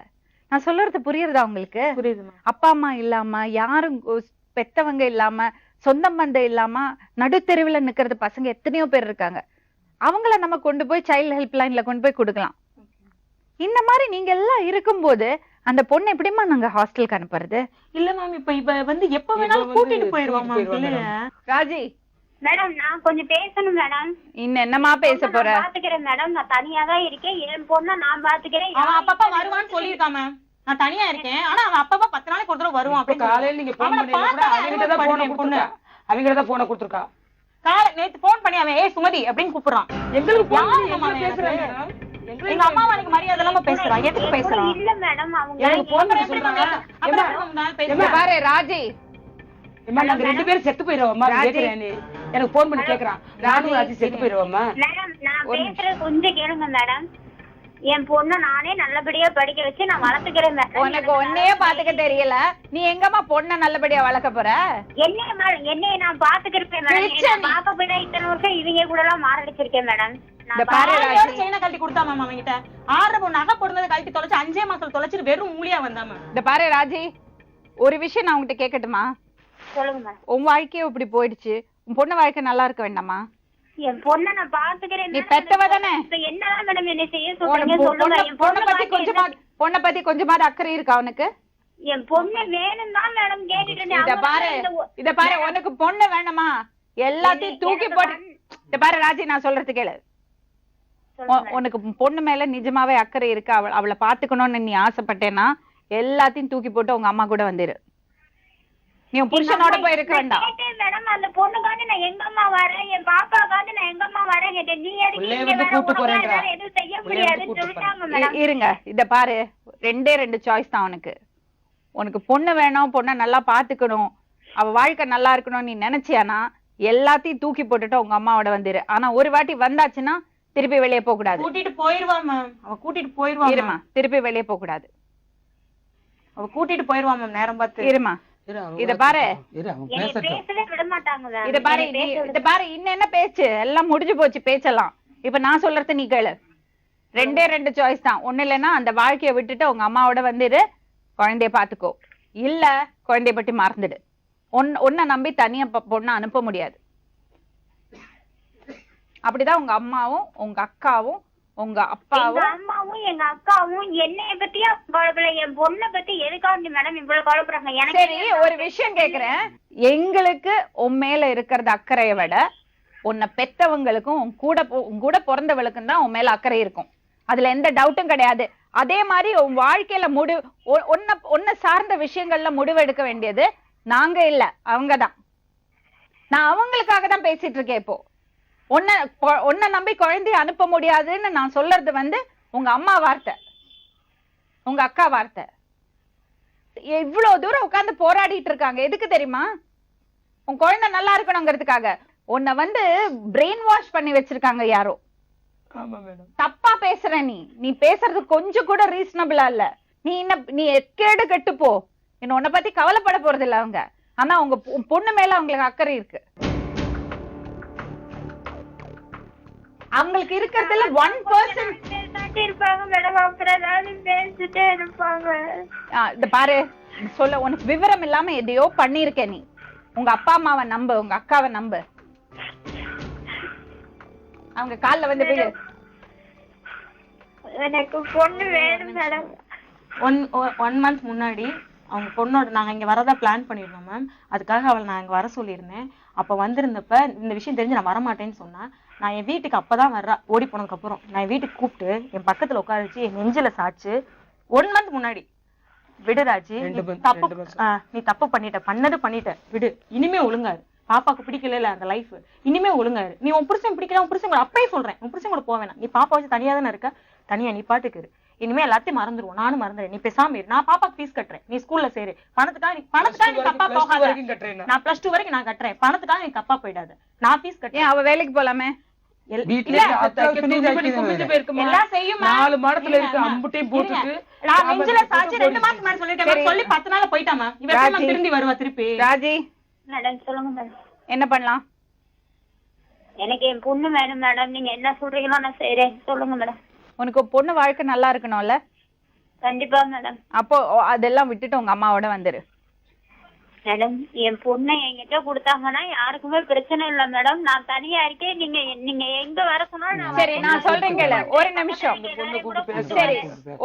நான் சொல்றது புரியுறதா உங்களுக்கு? புரியுது. அப்பா அம்மா இல்லாம, யாரும் பெத்தவங்க இல்லாம, சொந்த பந்தம் இல்லாம நடுத்தெருவுல நிக்கிறது பசங்க எத்தனையோ பேர் இருக்காங்க. அவங்கள நம்ம கொண்டு போய் சைல்ட் ஹெல்ப் லைன்ல கொண்டு போய் கொடுக்கலாம். இந்த மாதிரி நீங்க எல்லாம் இருக்கும்போது அந்த பொண்ணு எப்படிமா நாங்க ஹாஸ்டலுக்கு அனுப்புறது? இல்ல மேம், இப்ப வந்து எப்ப வேணாலும் கூட்டிட்டு போயிருவாங்க. ராஜி மேடம், நான் கொஞ்சம் பேசணும் மேடம். இன்னும் என்னமா பேச போற? பாத்துக்கிறேன் மேடம், நான் தனியா தான் இருக்கேன். என் பொண்ணை நான் பாத்துக்கிறேன். அவன் அப்பப்பா வருவான்னு சொல்லியிருக்கான் மேம். நான் தனியா இருக்கேன், ஆனா அவன் அப்பப்பா 10 நாளைக்கு ஒரு தடவை வருவான். அப்ப காலையில நீங்க போன் பண்ணீங்க, அவங்கிட்ட தான் போன கொடுத்துருக்கா. நேத்து போன் பண்ணி அவன் ஏய் சுமதி அப்படின்னு கூப்பிடுறான். எங்களுக்கு பேசுறான். எங்க அம்மா எனக்கு மரியாதை இல்லாம பேசுறான். எதுக்கு பேசுறான்? இல்ல மேடம், அவங்க எனக்கு போன் பண்ணி சொல்றாங்க. பாரு ராஜி, நாங்க 2 பேரும் செத்து போயிடுவோம்மா. எனக்கு போன் பண்ணி கேக்குறான், நானும் ராஜி செத்து போயிடுவோம்மா. மேடம், நான் பேசுறது கொஞ்சம் கேளுங்க மேடம். என் பொண்ணை நானே நல்லபடியா படிக்க வச்சு நான் வளர்த்துக்கிறேன் மேடம். உனக்கு ஒன்னையே பாத்துக்க தெரியல, நீ எங்கம்மா பொண்ண நல்லபடியா வளர்க்க போற? என்னைய மேடம், என்னைய நான் பாத்துக்கிறேன் மேடம். பாப்பா போய் இத்தனை வருஷம் இவங்க கூட எல்லாம் மாரடிச்சிருக்கேன் மேடம். செயினை கழட்டி கொடுத்தா மேம் அவங்கிட்ட. 6 நகை போடுறத கழட்டி தொலைச்சு 5 மாசத்துல தொலைச்சிட்டு வெறும் மூலியா வந்தாம. இந்த பாரு ராஜி, ஒரு விஷயம் நான் உங்ககிட்ட கேட்கட்டுமா? சொல்லுங்க மேடம். உன் வாழ்க்கையே இப்படி போயிடுச்சு, உன் பொண்ணு வாழ்க்கை நல்லா இருக்க வேண்டாமா? என் பொண்ணை நான் பாத்துக்கிறேன். நீ பெத்தவ தானே? என்னதான் மேடம் என்ன செய்ய சொல்றீங்க சொல்லுங்க. என் பொண்ணை பத்தி கொஞ்சமாவது அக்கறை இருக்கா உனக்கு? என் பொண்ணு வேணும் தான் மேடம் கேட்டுட்டு இத பாரு, உனக்கு பொண்ணு வேணுமா? எல்லாத்தையும் தூக்கி போட்டு. இத பாரு ராஜி, நான் சொல்றது கேளு. உனக்கு பொண்ணு மேல நிஜமாவே அக்கறை இருக்கு, அவளை பாத்துக்கணும்னு நீ ஆசைப்பட்டேன்னா எல்லாத்தையும் தூக்கி போட்டு உங்க அம்மா கூட வந்துரு. நீ உன் புருஷனோட போய் இருக்க வேண்டாம். மேடம், அந்த பொண்ணுக்காண்டி நான் எங்க அம்மா வரேன், என் பாப்பாக்காண்டி நான் எங்க அம்மா வரேன் கேட்டேன். நீ எதுவும் செய்ய முடியாதுன்னு சொல்லிட்டாங்க மேடம். இருங்க, இத பாரு, 2 சாய்ஸ் தான் உனக்கு. உனக்கு பொண்ணு வேணும், பொண்ணை நல்லா பாத்துக்கணும், அவ வாழ்க்கை நல்லா இருக்கணும் நீ நினைச்சியானா எல்லாத்தையும் தூக்கி போட்டுட்டு உங்க அம்மாவோட வந்துரு. ஆனா ஒரு வாட்டி வந்தாச்சுன்னா திருப்பி வெளியே போக கூடாது. கூட்டிட்டு போயிருவா மேம், அவ கூட்டிட்டு போயிருவா. இருமா, திருப்பி வெளியே போக கூடாது. அவ கூட்டிட்டு போயிருவா மேம் நேரம் பார்த்து. இருமா, இத பாரு, விட மாட்டாங்க. இத பாரு, இன்னும் என்ன பேச்சு? எல்லாம் முடிஞ்சு போச்சு பேச்செல்லாம். இப்ப நான் சொல்றது நீ கேளு. 2 சாய்ஸ் தான். ஒண்ணு இல்லைன்னா அந்த வாழ்க்கைய விட்டுட்டு உங்க அம்மாவோட வந்துரு, குழந்தைய பாத்துக்கோ. இல்ல குழந்தைய பற்றி மறந்துடு. உன்னை நம்பி தனியா பொண்ணை அனுப்ப முடியாது. அப்படிதான் உங்க அம்மாவும் உங்க அக்காவும் உங்க அப்பாவும் அம்மாவும் எங்க அக்காவும் என்னைய பத்தியா கவலைப்படல, என் பொண்ணை பத்தி எதுக்காண்டி மேடம் இவ்வளவு கவலைப்படுறாங்க? எனக்கு சரி, ஒரு விஷயம் கேக்குறேன். எங்களுக்கு உன் மேல இருக்கிறது அக்கறையை விட உன்னை பெத்தவங்களுக்கும் உன் கூட பிறந்தவளுக்கும் தான் உன் மேல அக்கறை இருக்கும். அதுல எந்த டவுட்டும் கிடையாது. அதே மாதிரி உன் வாழ்க்கையில உன்னை சார்ந்த விஷயங்கள்ல முடிவு எடுக்க வேண்டியது நாங்க இல்ல, அவங்கதான். நான் அவங்களுக்காக தான் பேசிட்டு இருக்கேன். இப்போ உன்னை நம்பி குழந்தைய அனுப்ப முடியாதுன்னு நான் சொல்றது வந்து உங்க அம்மா வார்த்தை, உங்க அக்கா வார்த்தை. இவ்வளவு தூரம் உட்கார்ந்து போராடிட்டு இருக்காங்க. எதுக்கு தெரியுமா? உன் குழந்தை நல்லா இருக்கணுங்கிறதுக்காக. உன்னை வந்து பிரெயின் வாஷ் பண்ணி வச்சிருக்காங்க யாரோ. தப்பா பேசுற நீ பேசுறது கொஞ்சம் கூட ரீசனபிளா இல்ல. நீ எக்கேடு கெட்டு போ. இன்னும் உன்னை பத்தி கவலைப்பட போறது இல்ல அவங்க. ஆனா உங்க பொண்ணு மேல அவங்களுக்கு அக்கறை இருக்கு. அவங்களுக்கு இருக்கிறதுல 1% அழுதுட்டே இருப்பாங்க மேடம். அப்புறம் ஏதாவது பேசிட்டே இருப்பாங்க. இந்த பாரு, சொல்ல உனக்கு விவரம் இல்லாம எதையோ பண்ணிருக்க நீ. உங்க அப்பா அம்மாவை நம்பு, உங்க அக்காவை நம்பு. அவங்க கால்ல வந்து போய் எனக்கு பொண்ணு வேணும் மேடம். ஒன் மந்த் முன்னாடி அவங்க பொண்ணோட நாங்க இங்க வரதா பிளான் பண்ணிருந்தோம் மேம். அதுக்காக அவளை நான் இங்க வர சொல்லியிருந்தேன். அப்ப வந்திருந்தப்ப இந்த விஷயம் தெரிஞ்சு நான் வரமாட்டேன்னு சொன்னா, நான் என் வீட்டுக்கு அப்பதான் வர்றா. ஓடி போனதுக்கு அப்புறம் நான் என் வீட்டுக்கு கூப்பிட்டு என் பக்கத்துல உட்கார வச்சு என் நெஞ்சில சாச்சு 1 மந்த் முன்னாடி, விடு ராஜி, நீ தப்பு பண்ணிட்ட விடு, இனிமே ஒழுங்காரு. பாப்பாக்கு பிடிக்கல அந்த லைஃப், இனிமே ஒழுங்காரு. நீ உன் புருஷன் பிடிக்கல, உன் புருஷன் கூட அப்பயே சொல்றேன், உன் புருஷன் கூட போவேனா, நீ பாப்பா வச்சு தனியா தானே இருக்க, தனியா நீ பாட்டுக்கு இரு. இனிமே எல்லாத்தையும் மறந்துடுவோம், நானும் மறந்துடுறேன். நீ பேசாம இரு. நான் பாப்பாக்கு ஃபீஸ் கட்டுறேன், நீ ஸ்கூல்ல சேரு. பணத்துக்காக நீ தப்பா போகாத. நான் +2 வரைக்கும் நான் கட்டுறேன். பணத்துக்காக நீ தப்பா போயிடாத. நான் ஃபீஸ் கட்டுறேன். அவ வேலைக்கு போலாமே. எல்லாம் செய்யும். 4 மாடத்துல இருக்கு, அம்புட்டையும் போட்டுட்டு நான் நெஞ்சில சாச்சு 2 மாசம் மேல சொல்லிட்டேன். சொல்லி 10 நாள் போயிட்டாமா. இவன் திரும்பி வருவா திருப்பி. ராஜி மேடம் சொல்லுங்க மேடம். என்ன பண்ணலாம்? எனக்கு என் பொண்ணு வேணும் மேடம். நீங்க என்ன சொல்றீங்களோ நான் செய்யறேன். சொல்லுங்க மேடம். உனக்கு பொண்ணு வாழ்க்கை நல்லா இருக்கணும்ல? கண்டிப்பா மேடம். அப்போ அதெல்லாம் விட்டுட்டு உங்க அம்மாவோட வந்துரு. மேடம் என் பொண்ணை என்கிட்ட கொடுத்தாங்கன்னா யாருக்குமே பிரச்சனை இல்ல மேடம். நான் தனியா இருக்கேன். நீங்க எங்க வர சொன்னாலும் சரி, நான் சொல்றேன் கேளு. ஒரு நிமிஷம். சரி,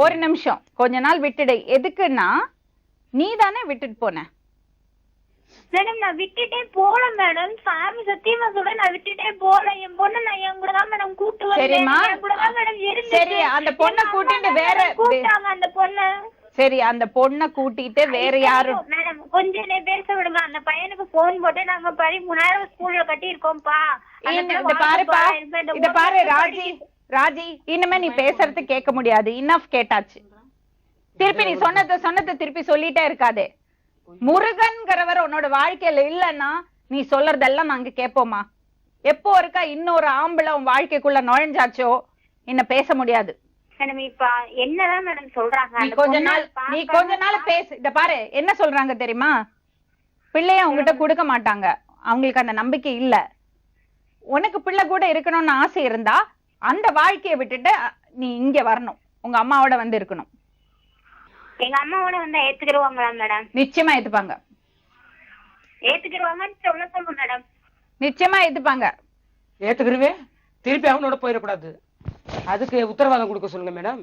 ஒரு நிமிஷம். கொஞ்ச நாள் விட்டுடு. எதுக்குன்னா நீ தானே விட்டுட்டு போன. மேடம் நான் விட்டுட்டே போல மேடம். சாமி சத்தியமா சொல்றேன், நான் விட்டுட்டே போல. என் பொண்ணு நான் என் கூட தான் மேடம் கூட்டு வந்தேன். சரிம்மா, என் கூட தான் மேடம் இருந்தேன். சரி, அந்த பொண்ணை கூட்டிட்டு வேற கூட்டாங்க அந்த பொண்ணு. சரி, அந்த பொண்ணை கூட்டிட்டு வேற யாரும் மேடம் கொஞ்சம் பேச விடுங்க. அந்த பையனுக்கு போன் போட்டு நாங்க 13,000 ஸ்கூல்ல கட்டி இருக்கோம்ப்பா. இத பாருப்பா, இத பாரு ராஜி, இனிமே நீ பேசுறது கேட்க முடியாது. இனஃப் கேட்டாச்சு. திருப்பி நீ சொன்னதை திருப்பி சொல்லிட்டே இருக்காதே. முருகன்கிறவர் உன்னோட வாழ்க்கையில இல்லன்னா நீ சொல்றதெல்லாம் நாங்க கேட்போமா? எப்போ இருக்கா இன்னொரு ஆம்பளை உன் வாழ்க்கைக்குள்ள நுழைஞ்சாச்சோ இன்னும் பேச முடியாது. மேடம் இப்ப என்னதான் மேடம் சொல்றாங்க? நீ கொஞ்ச நாள் பேசு. இத பாரு என்ன சொல்றாங்க தெரியுமா? பிள்ளைய உங்ககிட்ட கொடுக்க மாட்டாங்க, அவங்களுக்கு அந்த நம்பிக்கை இல்ல. உனக்கு பிள்ளை கூட இருக்கணும்னு ஆசை இருந்தா அந்த வாழ்க்கையை விட்டுட்டு நீ இங்க வரணும், உங்க அம்மாவோட வந்து இருக்கணும். எங்க அம்மாவோட வந்து ஏத்துக்கிடுவாங்களா மேடம்? நிச்சயமா ஏத்துப்பாங்க. ஏத்துக்கிடுவாங்கன்னு சொல்லுங்க மேடம். நிச்சயமா ஏத்துப்பாங்க. ஏத்துக்கிறவே திருப்பி அவனோட போயிடக்கூடாது. அதுக்கு உத்தரவாதம் கொடுக்க சொல்லுங்க மேடம்.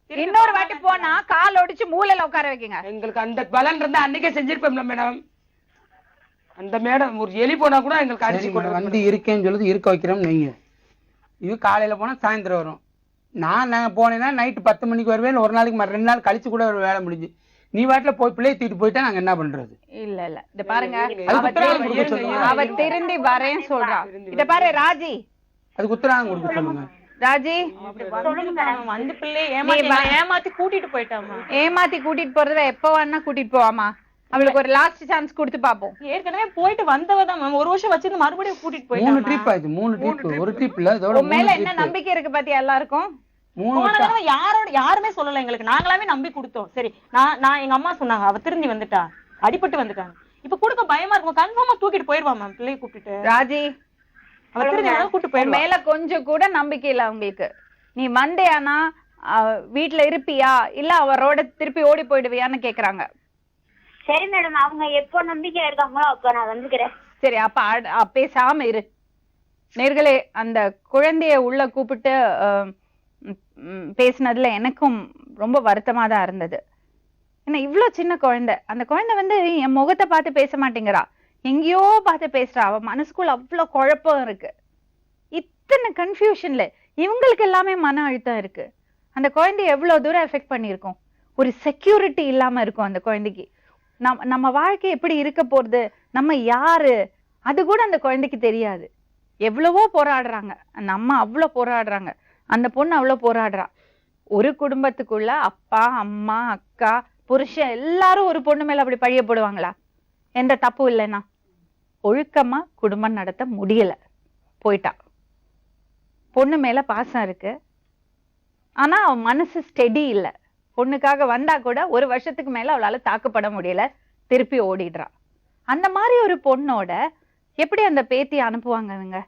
இன்னொரு வாட்டி போனா கால் ஒடிச்சு மூலையில உட்கார வைக்கங்க. எங்களுக்கு அந்த பலன் இருந்தா அன்னைக்கே செஞ்சிருப்போம்ல மேடம். அந்த மேடம் ஒரு எலி போனா கூட எங்களுக்கு அடிச்சு கொண்டு வந்து இருக்கேன்னு சொல்லுது, இருக்க வைக்கிறோம். நீங்க இது காலையில போனா சாயந்தரம் வரும். நான் போனேன்னா நைட்டு 10 மணிக்கு வருவேன். ஒரு நாளைக்கு 2 நாள் கழிச்சு கூட ஒரு வேலை முடிஞ்சு. நீ வாட்டில போய் பிள்ளையை தூக்கிட்டு போயிட்டா நாங்க என்ன பண்றது? இல்ல இத பாருங்க, அவ திரும்பி வரேன்னு சொல்றா. இத பாரு ராஜி, அதுக்கு உத்தரவாதம் கொடுக்க சொல்லுங்க. ராஜி வந்து பிள்ளையை ஏமாத்தி கூட்டிட்டு போயிட்டாமா. ஏமாத்தி கூட்டிட்டு போறத எப்ப வேணா கூட்டிட்டு போவாமா? அவளுக்கு ஒரு லாஸ்ட் சான்ஸ் கொடுத்து பாப்போம். ஏற்கனவே போயிட்டு வந்தவதான் மேம். 1 வருஷம் வச்சிருந்து மறுபடியும் கூட்டிட்டு போயிட்டாங்க. 3 ட்ரிப் ஆயிடுச்சு. 3 ட்ரிப். ஒரு ட்ரிப் இல்ல, இதோட உன் மேல என்ன நம்பிக்கை இருக்கு பாத்தியா எல்லாருக்கும்? யாருமே சொல்லல எங்களுக்கு. நாங்களாவே நம்பி கொடுத்தோம். சரி, நான் எங்க அம்மா சொன்னாங்க அவ திரும்பி வந்துட்டா, அடிபட்டு வந்துட்டாங்க. இப்ப கொடுக்க பயமா இருக்கும். கன்ஃபார்மா தூக்கிட்டு போயிருவா மேம் பிள்ளைய கூப்பிட்டு. ராஜி அவ திரும்பி கூப்பிட்டு போய் மேல கொஞ்சம் கூட நம்பிக்கை இல்ல உங்களுக்கு. நீ வந்தேயானா வீட்டுல இருப்பியா இல்ல அவரோட திருப்பி ஓடி போயிடுவியான்னு கேக்குறாங்க. சரி மேடம், அவங்க எப்போ நம்பிக்கையா இருக்காங்களோ அப்ப நான் வந்துக்கிறேன். சரி, அப்ப பேசாம இரு. நேர்களே, அந்த குழந்தைய உள்ள கூப்பிட்டு பேசினதுல எனக்கும் ரொம்ப வருத்தமா தான் இருந்தது. ஏன்னா இவ்ளோ சின்ன குழந்தை, அந்த குழந்தை வந்து என் முகத்தை பார்த்து பேச மாட்டேங்கிறா, எங்கேயோ பார்த்து பேசுறா. அவ மனசுக்குள்ள அவ்வளவு குழப்பம் இருக்கு. இத்தனை கன்ஃபியூஷன்ல இவங்களுக்கு எல்லாமே மன அழுத்தம் இருக்கு. அந்த குழந்தைய எவ்வளவு தூரம் எஃபெக்ட் பண்ணிருக்கோம். ஒரு செக்யூரிட்டி இல்லாம இருக்கும் அந்த குழந்தைக்கு. நம்ம வாழ்க்கை எப்படி இருக்க போறது, நம்ம யாரு, அது கூட அந்த குழந்தைக்கு தெரியாது. எவ்வளவோ போராடுறாங்க, அந்த அம்மா அவ்வளவு போராடுறாங்க, அந்த பொண்ணு அவ்வளவு போராடுறா. ஒரு குடும்பத்துக்குள்ள அப்பா அம்மா அக்கா புருஷன் எல்லாரும் ஒரு பொண்ணு மேல அப்படி பழிய போடுவாங்களா? எந்த தப்பு இல்லைன்னா ஒழுக்கமா குடும்பம் நடத்த முடியல, போயிட்டா. பொண்ணு மேல பாசம் இருக்கு, ஆனா அவ மனசு ஸ்டெடி இல்ல. பொண்ணுக்காக வந்தா கூட 1 வருஷத்துக்கு மேல அவளால தாக்குப்பட முடியல, திருப்பி ஓடிடுறா. அந்த மாதிரி ஒரு பொண்ணோட எப்படி அந்த பேத்தி அனுப்புவாங்க?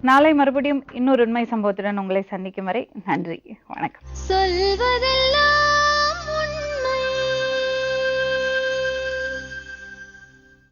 நாளை மறுபடியும் இன்னொரு உண்மை சம்பவத்துடன் உங்களை சந்திக்கும் வரை நன்றி, வணக்கம். சொல்வதெல்லாம்